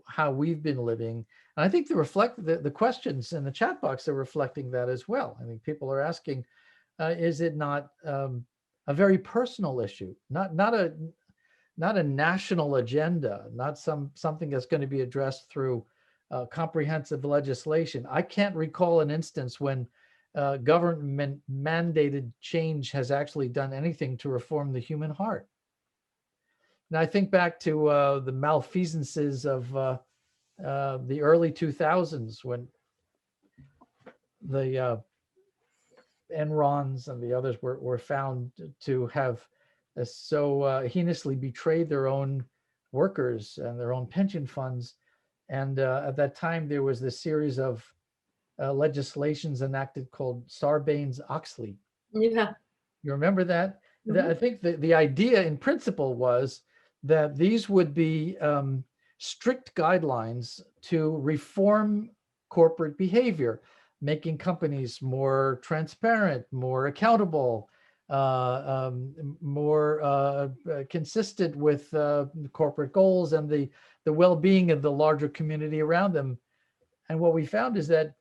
how we've been living. And I think the questions in the chat box are reflecting that as well. I mean, people are asking, is it not a very personal issue, not not a national agenda, not something that's going to be addressed through comprehensive legislation. I can't recall an instance when government mandated change has actually done anything to reform the human heart. And I think back to the malfeasances of the early 2000s when the Enrons and the others were found to have so heinously betrayed their own workers and their own pension funds. And at that time, there was this series of legislations enacted called Sarbanes-Oxley. Yeah. You remember that? Mhm. I think the idea in principle was that these would be strict guidelines to reform corporate behavior, making companies more transparent, more accountable, more consistent with corporate goals and the well-being of the larger community around them. And what we found is that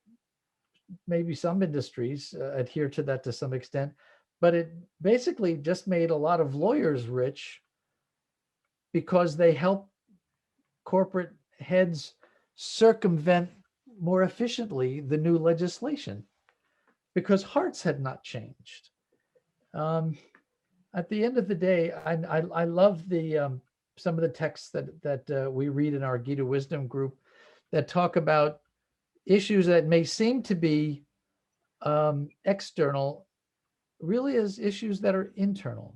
maybe some industries adhere to that to some extent, but it basically just made a lot of lawyers rich because they help corporate heads circumvent more efficiently the new legislation because hearts had not changed. At the end of the day, I love the some of the texts that we read in our Gita Wisdom group that talk about issues that may seem to be external, really as issues that are internal.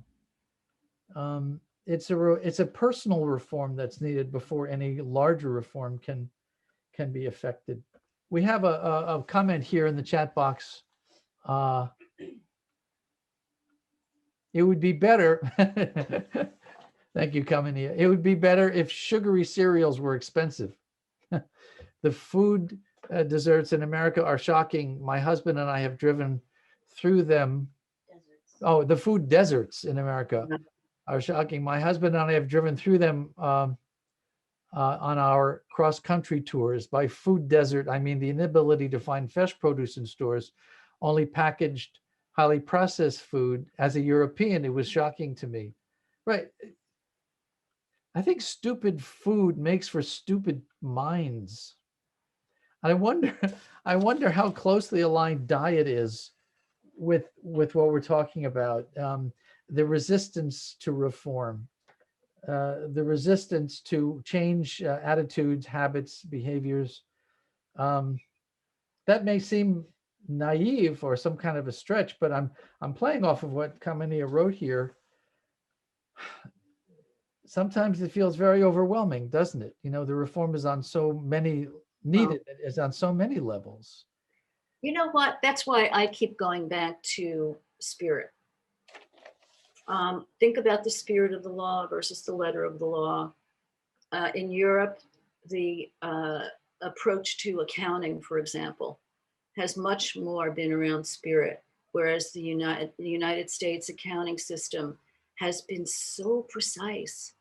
It's a personal reform that's needed before any larger reform can be effected. We have a comment here in the chat box. It would be better. Thank you, Kamania. It would be better if sugary cereals were expensive. The food desserts in America are shocking. My husband and I have driven through them. Oh, the food deserts in America are shocking. My husband and I have driven through them on our cross-country tours. By food desert, I mean the inability to find fresh produce in stores, only packaged, highly processed food. As a European, it was shocking to me. Right. I think stupid food makes for stupid minds. I wonder how closely aligned diet is with what we're talking about. The resistance to reform, the resistance to change attitudes, habits, behaviors. That may seem naive or some kind of a stretch, but I'm playing off of what Kamania wrote here. Sometimes it feels very overwhelming, doesn't it? You know, the reform is on so many needed, is on so many levels. You know what? That's why I keep going back to spirit. Think about the spirit of the law versus the letter of the law. In Europe, the approach to accounting, for example, has much more been around spirit, whereas the United States accounting system has been so precise.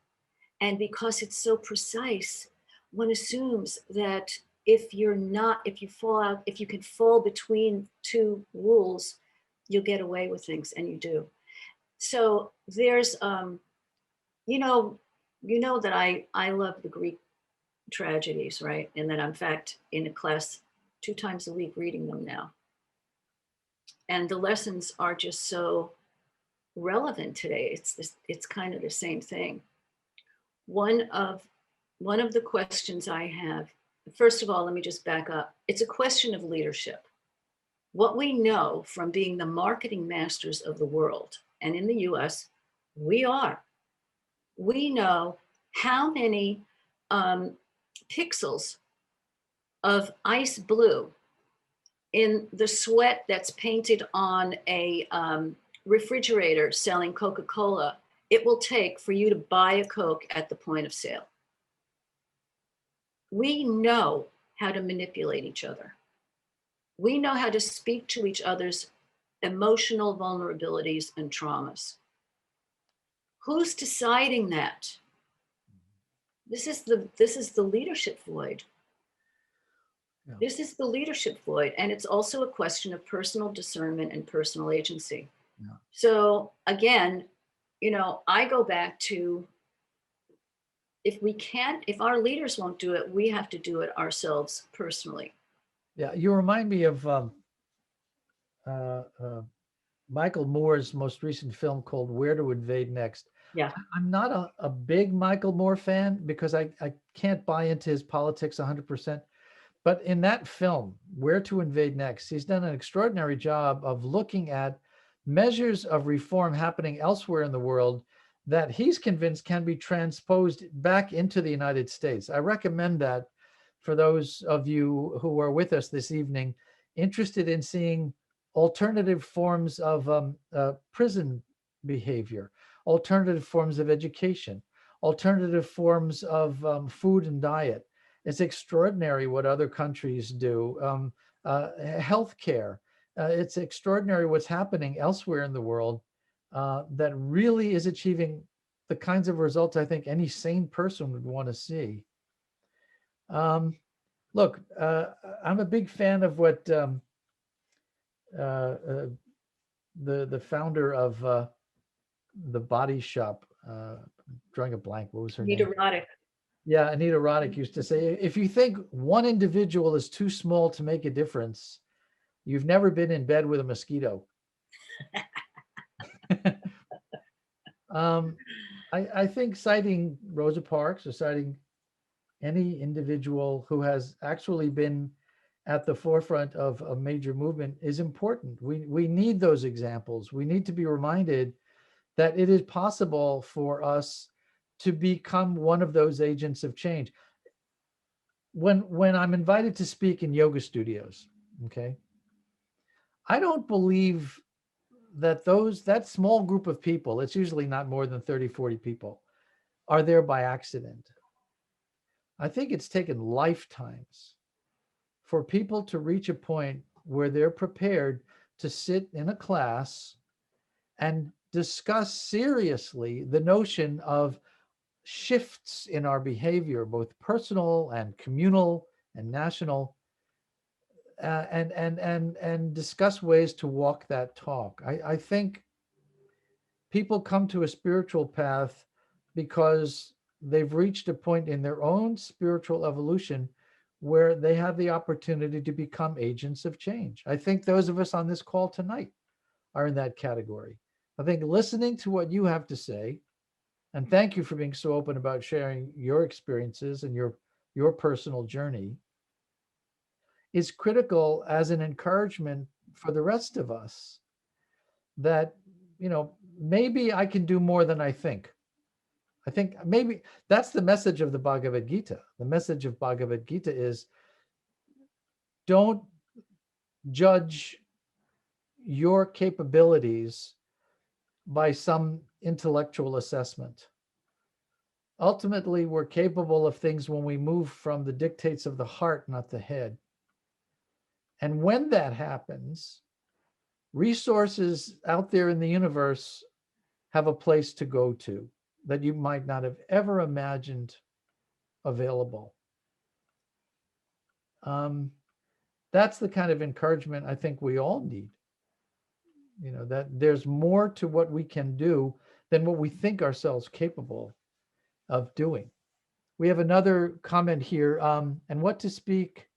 And because it's so precise, one assumes that if you can fall between two rules, you'll get away with things, and you do. So there's, you know that I love the Greek tragedies, right? And that I'm, in fact, in a class 2 times a week reading them now. And the lessons are just so relevant today. It's kind of the same thing. One of the questions I have, first of all, let me just back up. It's a question of leadership. What we know from being the marketing masters of the world, and in the US, we know how many pixels of ice blue in the sweat that's painted on a refrigerator selling Coca-Cola it will take for you to buy a Coke at the point of sale. We know how to manipulate each other. We know how to speak to each other's emotional vulnerabilities and traumas. Who's deciding that? This is the leadership void. Yeah. This is the leadership void. And it's also a question of personal discernment and personal agency. Yeah. So again, I go back to if we can't, if our leaders won't do it, we have to do it ourselves personally. Yeah, you remind me of uh, uh, Michael Moore's most recent film called Where to Invade Next. Yeah. I'm not a big Michael Moore fan because I can't buy into his politics 100%. But in that film, Where to Invade Next, he's done an extraordinary job of looking at measures of reform happening elsewhere in the world that he's convinced can be transposed back into the United States. I recommend that for those of you who are with us this evening, interested in seeing alternative forms of prison behavior, alternative forms of education, alternative forms of food and diet. It's extraordinary what other countries do. Healthcare. It's extraordinary what's happening elsewhere in the world that really is achieving the kinds of results I think any sane person would want to see. Look, I'm a big fan of what uh, uh, the founder of the Body Shop, drawing a blank. What was her Need name? erotic. Yeah, Anita Roddick used to say, if you think one individual is too small to make a difference, you've never been in bed with a mosquito. I think citing Rosa Parks or citing any individual who has actually been at the forefront of a major movement is important. We need those examples. We need to be reminded that it is possible for us to become one of those agents of change. When I'm invited to speak in yoga studios, okay, I don't believe that that small group of people, it's usually not more than 30, 40 people, are there by accident. I think it's taken lifetimes for people to reach a point where they're prepared to sit in a class and discuss seriously the notion of shifts in our behavior, both personal and communal and national, and discuss ways to walk that talk. I think people come to a spiritual path because they've reached a point in their own spiritual evolution where they have the opportunity to become agents of change. I think those of us on this call tonight are in that category. I think listening to what you have to say, and thank you for being so open about sharing your experiences and your personal journey, is critical as an encouragement for the rest of us that, maybe I can do more than I think. I think maybe that's the message of the Bhagavad Gita. The message of Bhagavad Gita is don't judge your capabilities by some intellectual assessment. Ultimately, we're capable of things when we move from the dictates of the heart, not the head. And when that happens, resources out there in the universe have a place to go to that you might not have ever imagined available. That's the kind of encouragement I think we all need. That there's more to what we can do than what we think ourselves capable of doing. We have another comment here. And what to speak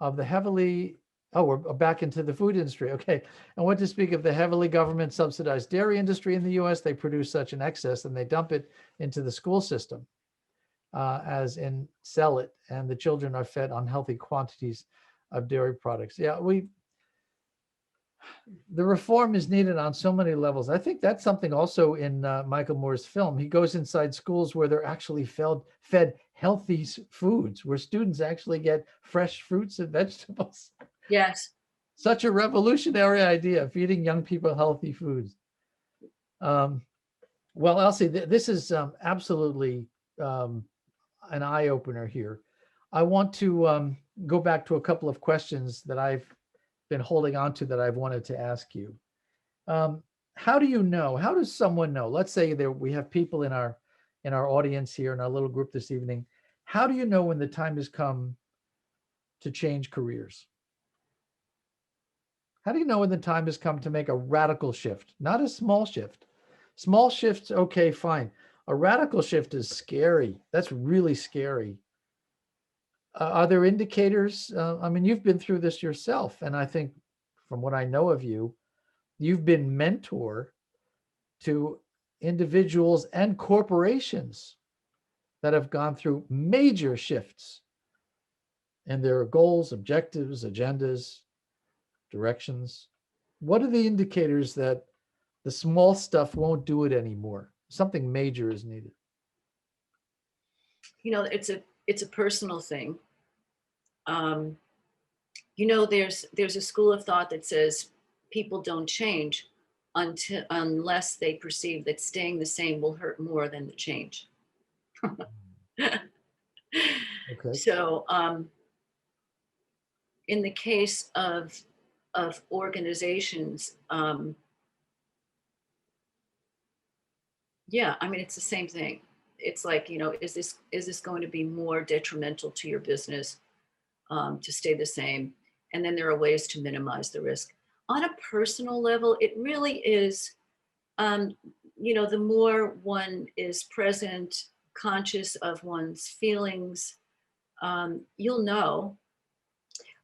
of the heavily, we're back into the food industry. Okay. And what to speak of the heavily government subsidized dairy industry in the US? They produce such an excess and they dump it into the school system, as in sell it. And the children are fed unhealthy quantities of dairy products. Yeah, the reform is needed on so many levels. I think that's something also in Michael Moore's film. He goes inside schools where they're actually fed healthy foods, where students actually get fresh fruits and vegetables. Yes. Such a revolutionary idea, feeding young people healthy foods. Well, Elsie, this is absolutely an eye-opener here. I want to go back to a couple of questions that I've been holding on to that I've wanted to ask you. How does someone know? Let's say we have people in our audience here in our little group this evening. How do you know when the time has come to change careers? How do you know when the time has come to make a radical shift? Not a small shift. Small shifts, okay, fine. A radical shift is scary. That's really scary. Are there indicators? I mean, you've been through this yourself, and I think from what I know of you, you've been mentor to individuals and corporations that have gone through major shifts in their goals, objectives, agendas, directions. What are the indicators that the small stuff won't do it anymore? Something major is needed. You know, it's a personal thing. You know, there's a school of thought that says people don't change unless they perceive that staying the same will hurt more than the change. Okay. So in the case of organizations, yeah, I mean, it's the same thing. It's like, you know, is this going to be more detrimental to your business to stay the same? And then there are ways to minimize the risk. On a personal level, it really is, you know, the more one is present, conscious of one's feelings, you'll know.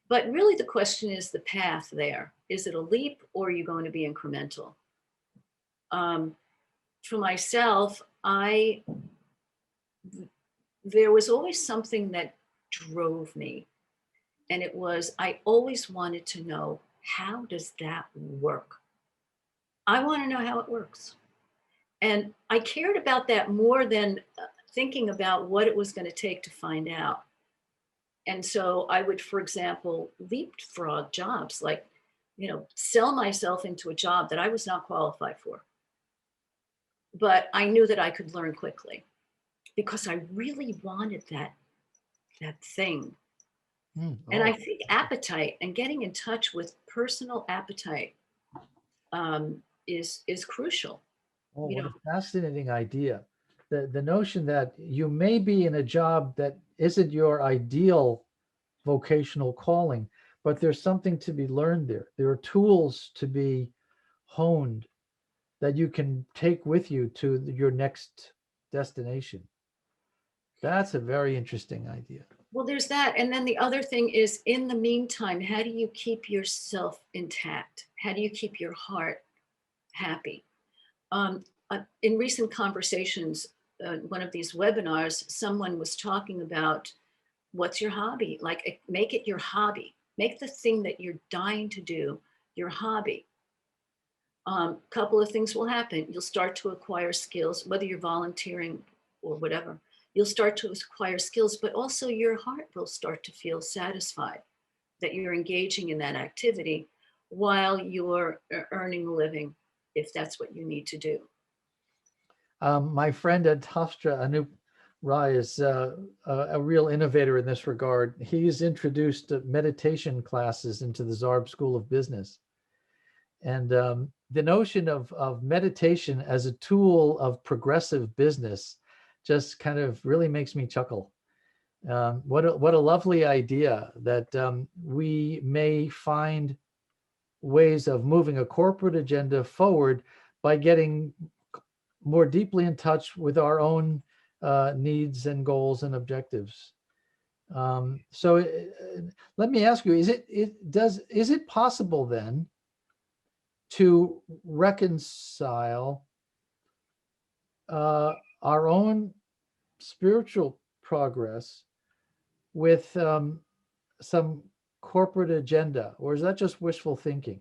But really the question is the path there. Is it a leap or are you going to be incremental? For myself, there was always something that drove me. And it was, I always wanted to know, how does that work? I want to know how it works. And I cared about that more than thinking about what it was going to take to find out. And so I would, for example, leapfrog jobs, like, you know, sell myself into a job that I was not qualified for. But I knew that I could learn quickly because I really wanted that thing. And I think appetite and getting in touch with personal appetite is crucial. Oh, You what know, a fascinating idea. The notion that you may be in a job that isn't your ideal vocational calling, but there's something to be learned there. There are tools to be honed that you can take with you to your next destination. That's a very interesting idea. well, there's that. And then the other thing is, in the meantime, how do you keep yourself intact? How do you keep your heart happy? In recent conversations, one of these webinars, someone was talking about what's your hobby? Like, make it your hobby. Make the thing that you're dying to do your hobby. Couple of things will happen. You'll start to acquire skills, whether you're volunteering or whatever. You'll start to acquire skills, but also your heart will start to feel satisfied that you're engaging in that activity while you're earning a living, if that's what you need to do. My friend at Hofstra, Anup Rai, is a real innovator in this regard. He's introduced meditation classes into the Zarb School of Business. And the notion of meditation as a tool of progressive business just kind of really makes me chuckle. What a lovely idea that we may find ways of moving a corporate agenda forward by getting more deeply in touch with our own needs and goals and objectives. So let me ask you: is it possible then to reconcile our own spiritual progress with some corporate agenda, or is that just wishful thinking?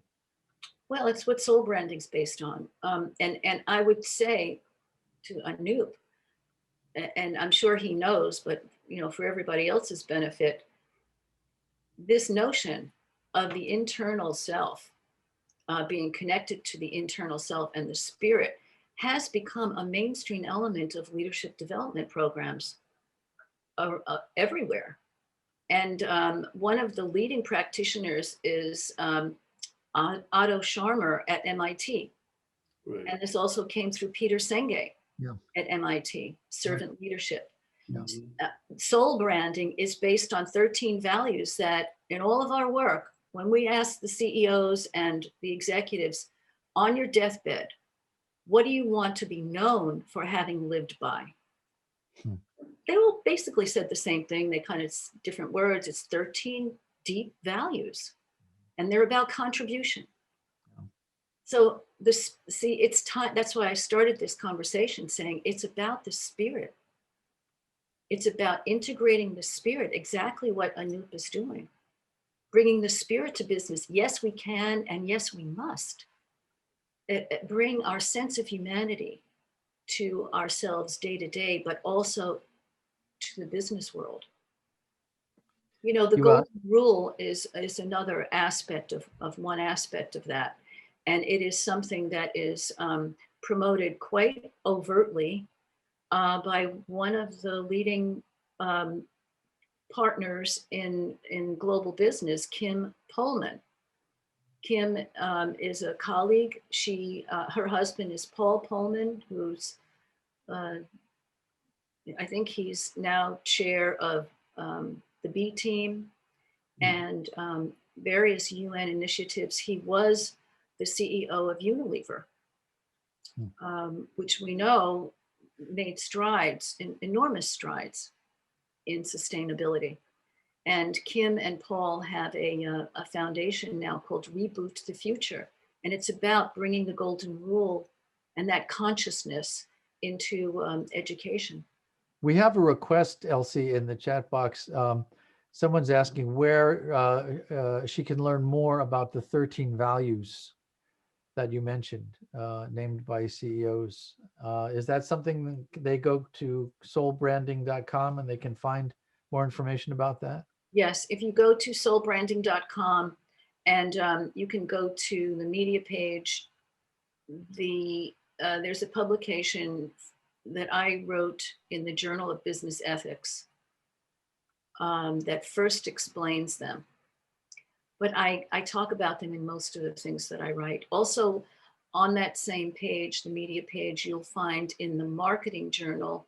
Well, it's what soul branding is based on. And I would say to Anup, and I'm sure he knows, but you know, for everybody else's benefit, this notion of the internal self being connected to the internal self and the spirit has become a mainstream element of leadership development programs everywhere. And one of the leading practitioners is Otto Scharmer at MIT. Right. And this also came through Peter Senge Yeah. at MIT, servant leadership. Yeah. Soul branding is based on 13 values that in all of our work, when we ask the CEOs and the executives on your deathbed, What do you want to be known for having lived by? Hmm. They all basically said the same thing. They kind of different words. It's 13 deep values, and they're about contribution. So this, see, it's time. That's why I started this conversation saying it's about the spirit. It's about integrating the spirit, exactly what Anoop is doing, bringing the spirit to business. Yes, we can, and yes, we must. Bring our sense of humanity to ourselves day to day, but also to the business world. You know, the You, golden rule is another aspect of one aspect of that. And it is something that is promoted quite overtly by one of the leading partners in global business, Kim Pullman. Kim is a colleague. Her husband is Paul Pullman, who's I think he's now chair of the B team and various UN initiatives. He was the CEO of Unilever, which we know made strides, enormous strides in sustainability. And Kim and Paul have a foundation now called Reboot the Future. And it's about bringing the golden rule and that consciousness into education. we have a request, Elsie, in the chat box. Someone's asking where she can learn more about the 13 values that you mentioned, named by CEOs. Is that something they go to soulbranding.com and they can find more information about that? Yes, if you go to soulbranding.com and you can go to the media page, there's a publication that I wrote in the Journal of Business Ethics that first explains them. But I talk about them in most of the things that I write. Also, on that same page, the media page, you'll find in the Marketing Journal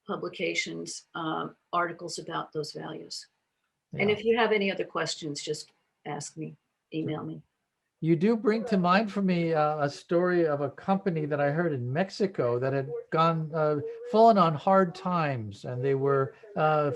publications articles about those values. Yeah. And if you have any other questions, just ask me, email me. You do bring to mind for me a story of a company that I heard in Mexico that had fallen on hard times, and they were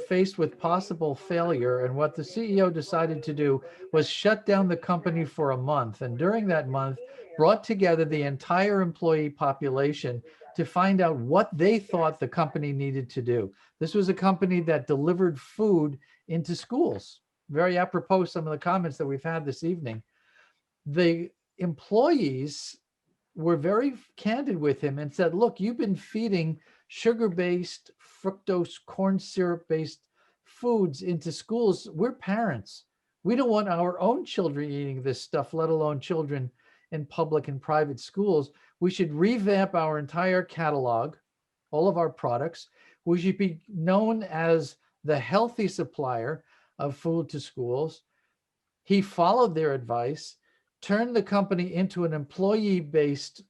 faced with possible failure. And what the CEO decided to do was shut down the company for a month. And during that month, brought together the entire employee population to find out what they thought the company needed to do. This was a company that delivered food into schools. Very apropos some of the comments that we've had this evening. The employees were very candid with him and said, look, you've been feeding sugar-based, fructose, corn syrup-based foods into schools. We're parents. We don't want our own children eating this stuff, let alone children in public and private schools. We should revamp our entire catalog, all of our products. We should be known as the healthy supplier of food to schools. He followed their advice, turned the company into an employee-based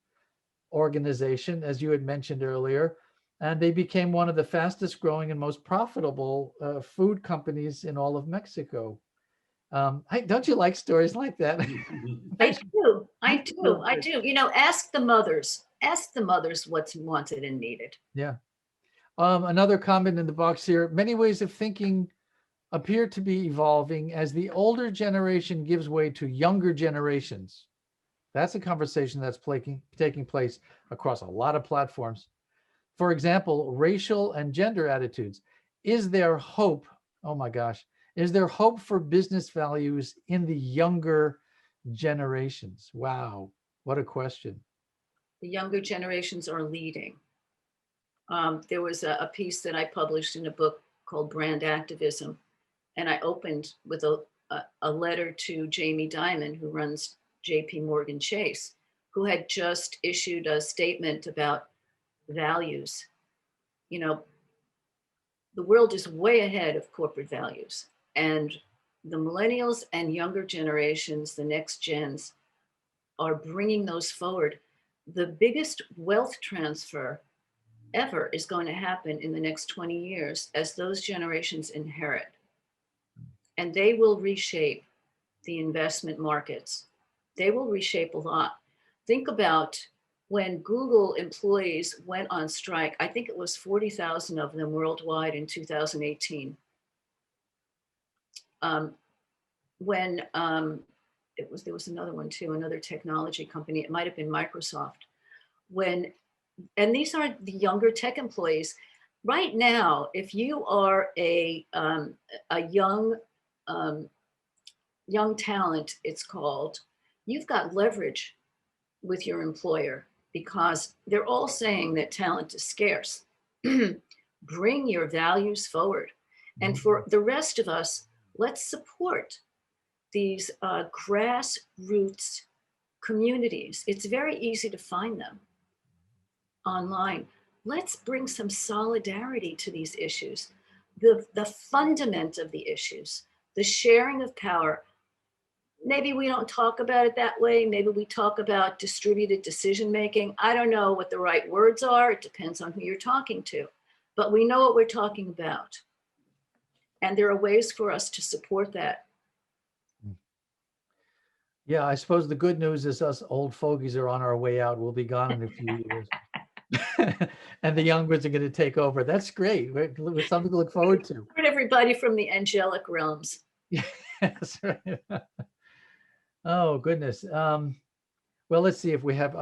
organization, as you had mentioned earlier, and they became one of the fastest growing and most profitable food companies in all of Mexico. Don't you like stories like that? I do. You know, ask the mothers what's wanted and needed. Yeah. Another comment in the box here, many ways of thinking appear to be evolving as the older generation gives way to younger generations. That's a conversation that's taking place across a lot of platforms. For example, racial and gender attitudes. Is there hope? Oh my gosh. Is there hope for business values in the younger generations? Wow. What a question. The younger generations are leading. There was a piece that I published in a book called Brand Activism. And I opened with a letter to Jamie Dimon, who runs JP Morgan Chase, who had just issued a statement about values. You know, the world is way ahead of corporate values. And the millennials and younger generations, the next gens, are bringing those forward. The biggest wealth transfer ever is going to happen in the next 20 years as those generations inherit. And they will reshape the investment markets. They will reshape a lot. Think about when Google employees went on strike, I think it was 40,000 of them worldwide in 2018. When there was another one too, another technology company, it might've been Microsoft. And these are the younger tech employees. Right now, if you are a young talent, it's called, you've got leverage with your employer because they're all saying that talent is scarce. Bring your values forward. And for the rest of us, let's support these grassroots communities. It's very easy to find them online. Let's bring some solidarity to these issues. The fundament of the issues, the sharing of power. Maybe we don't talk about it that way. Maybe we talk about distributed decision-making. I don't know what the right words are. It depends on who you're talking to, but we know what we're talking about. And there are ways for us to support that. Yeah, I suppose the good news is us old fogies are on our way out. We'll be gone in a few years. And the young ones are going to take over. That's great. It's something to look forward to. Everybody from the angelic realms. Yes, right. Oh, goodness. Well, let's see if we have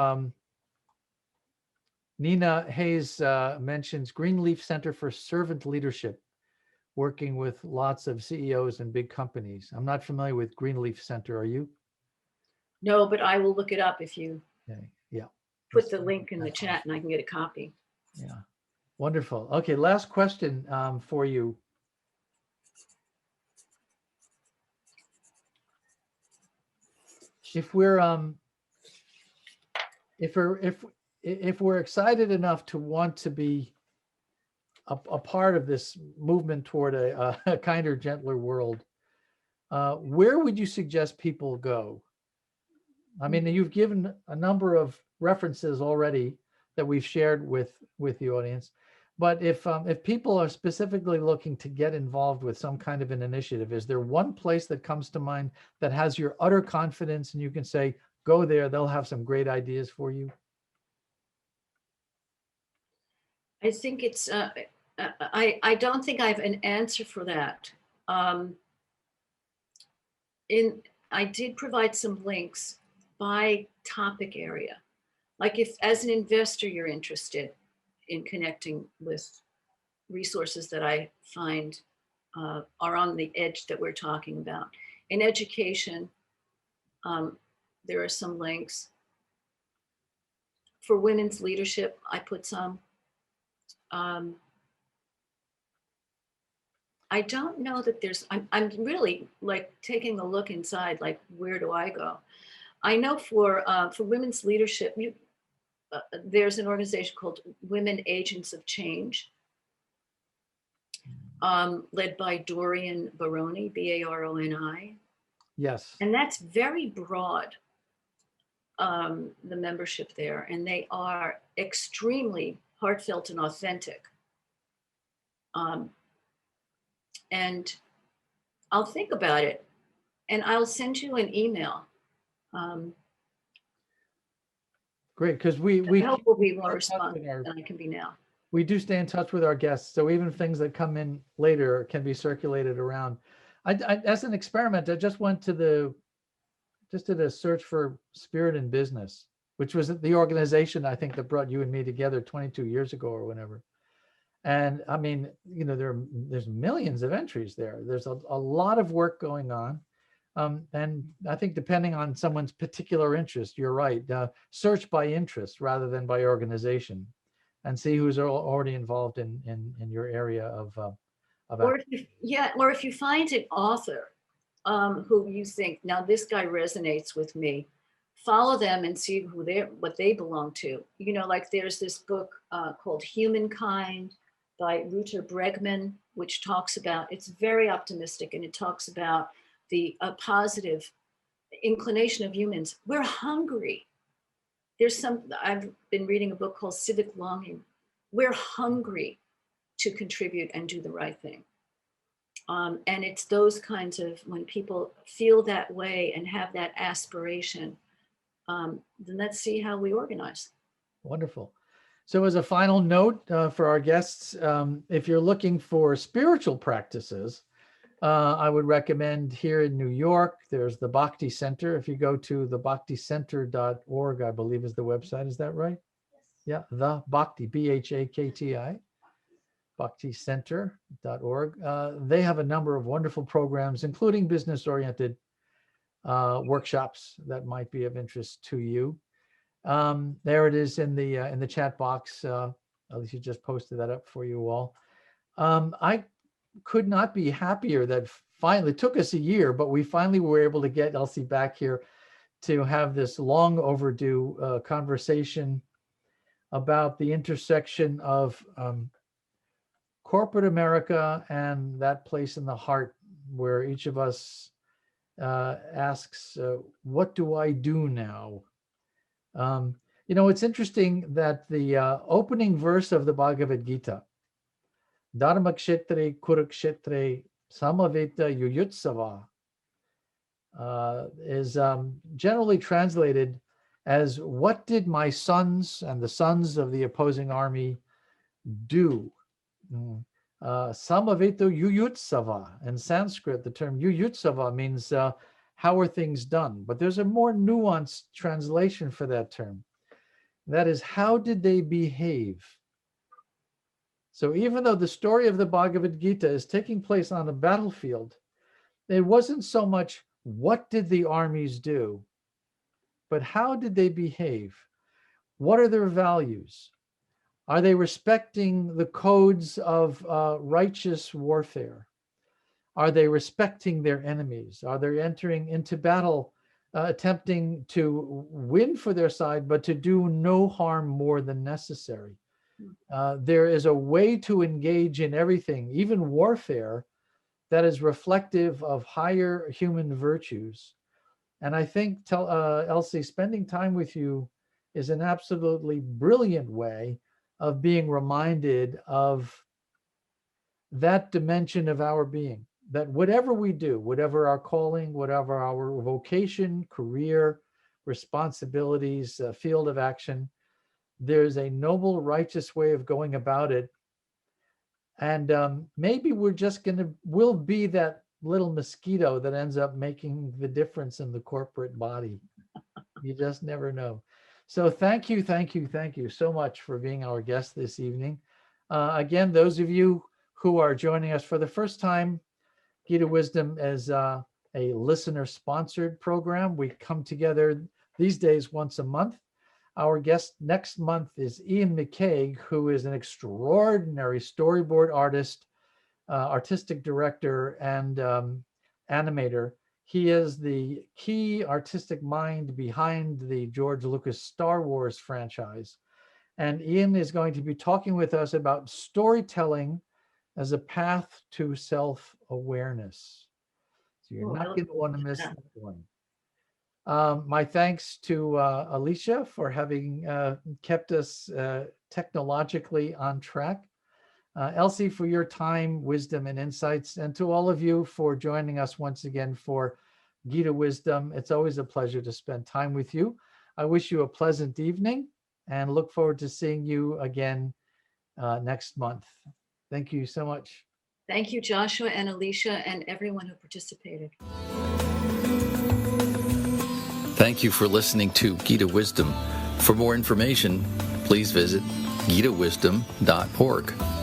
Nina Hayes mentions Greenleaf Center for Servant Leadership, working with lots of CEOs and big companies. I'm not familiar with Greenleaf Center. Are you? No, but I will look it up if you Yeah. put the link in the chat and I can get a copy. Yeah. Wonderful. Okay, last question for you. If we're excited enough to want to be a part of this movement toward a kinder, gentler world, where would you suggest people go? I mean, you've given a number of references already that we've shared with the audience, but if people are specifically looking to get involved with some kind of an initiative, is there one place that comes to mind that has your utter confidence and you can say, go there, they'll have some great ideas for you? I think it's, I don't think I have an answer for that. I did provide some links by topic area. Like if as an investor, you're interested in connecting with resources that I find are on the edge that we're talking about. In education, there are some links. For women's leadership, I put some. I don't know that there's, I'm really like taking a look inside, like, where do I go? I know for women's leadership, there's an organization called Women Agents of Change, led by Dorian Baroni, Baroni. Yes. And that's very broad, the membership there, and they are extremely heartfelt and authentic. And I'll think about it and I'll send you an email. Great, because I hope we'll be more responsive than I can be now. We do stay in touch with our guests, so even things that come in later can be circulated around. As an experiment, I just did a search for Spirit in Business, which was the organization I think that brought you and me together 22 years ago or whenever. And I mean, you know, there's millions of entries there. There's a lot of work going on. And I think depending on someone's particular interest, you're right, search by interest rather than by organization and see who's already involved in your area of or if you find an author who you think, now this guy resonates with me, follow them and see what they belong to. You know, like there's this book called Humankind by Rutger Bregman, which talks about, it's very optimistic, and it talks about the positive inclination of humans. We're hungry. I've been reading a book called Civic Longing. We're hungry to contribute and do the right thing. And it's those kinds of, when people feel that way and have that aspiration, then let's see how we organize. Wonderful. So as a final note for our guests, if you're looking for spiritual practices, I would recommend here in New York, there's the Bhakti Center. If you go to thebhakticenter.org, I believe is the website. Is that right? Yeah, the Bhakti, BHAKTI, bhakticenter.org. They have a number of wonderful programs, including business-oriented workshops that might be of interest to you. There it is in the chat box. Alicia just posted that up for you all. I could not be happier that finally, it took us a year, but we finally were able to get Elsie back here to have this long overdue conversation about the intersection of corporate America and that place in the heart where each of us asks, what do I do now? It's interesting that the opening verse of the Bhagavad-Gita, Dharmakshetre Kurukshetre Samaveta Yuyutsava, is generally translated as, what did my sons and the sons of the opposing army do? Samaveta Yuyutsava. In Sanskrit, the term Yuyutsava means how are things done? But there's a more nuanced translation for that term. That is, how did they behave? So even though the story of the Bhagavad Gita is taking place on a battlefield, it wasn't so much what did the armies do, but how did they behave? What are their values? Are they respecting the codes of righteous warfare? Are they respecting their enemies? Are they entering into battle attempting to win for their side, but to do no harm more than necessary? There is a way to engage in everything, even warfare, that is reflective of higher human virtues. And I think, Elsie, spending time with you is an absolutely brilliant way of being reminded of that dimension of our being, that whatever we do, whatever our calling, whatever our vocation, career, responsibilities, field of action, there's a noble, righteous way of going about it. And maybe we'll be that little mosquito that ends up making the difference in the corporate body. You just never know. So thank you so much for being our guest this evening. Again, those of you who are joining us for the first time, Gita Wisdom is a listener-sponsored program. We come together these days once a month. Our guest next month is Mckay, who is an extraordinary storyboard artist, artistic director, and animator. He is the key artistic mind behind the George Lucas Star Wars franchise. And Ian is going to be talking with us about storytelling as a path to self-awareness. So you're not going to want to miss that one. My thanks to Alicia for having kept us technologically on track. Elsie, for your time, wisdom, and insights, and to all of you for joining us once again for Gita Wisdom. It's always a pleasure to spend time with you. I wish you a pleasant evening and look forward to seeing you again next month. Thank you so much. Thank you, Joshua and Alicia and everyone who participated. Thank you for listening to Gita Wisdom. For more information, please visit gitawisdom.org.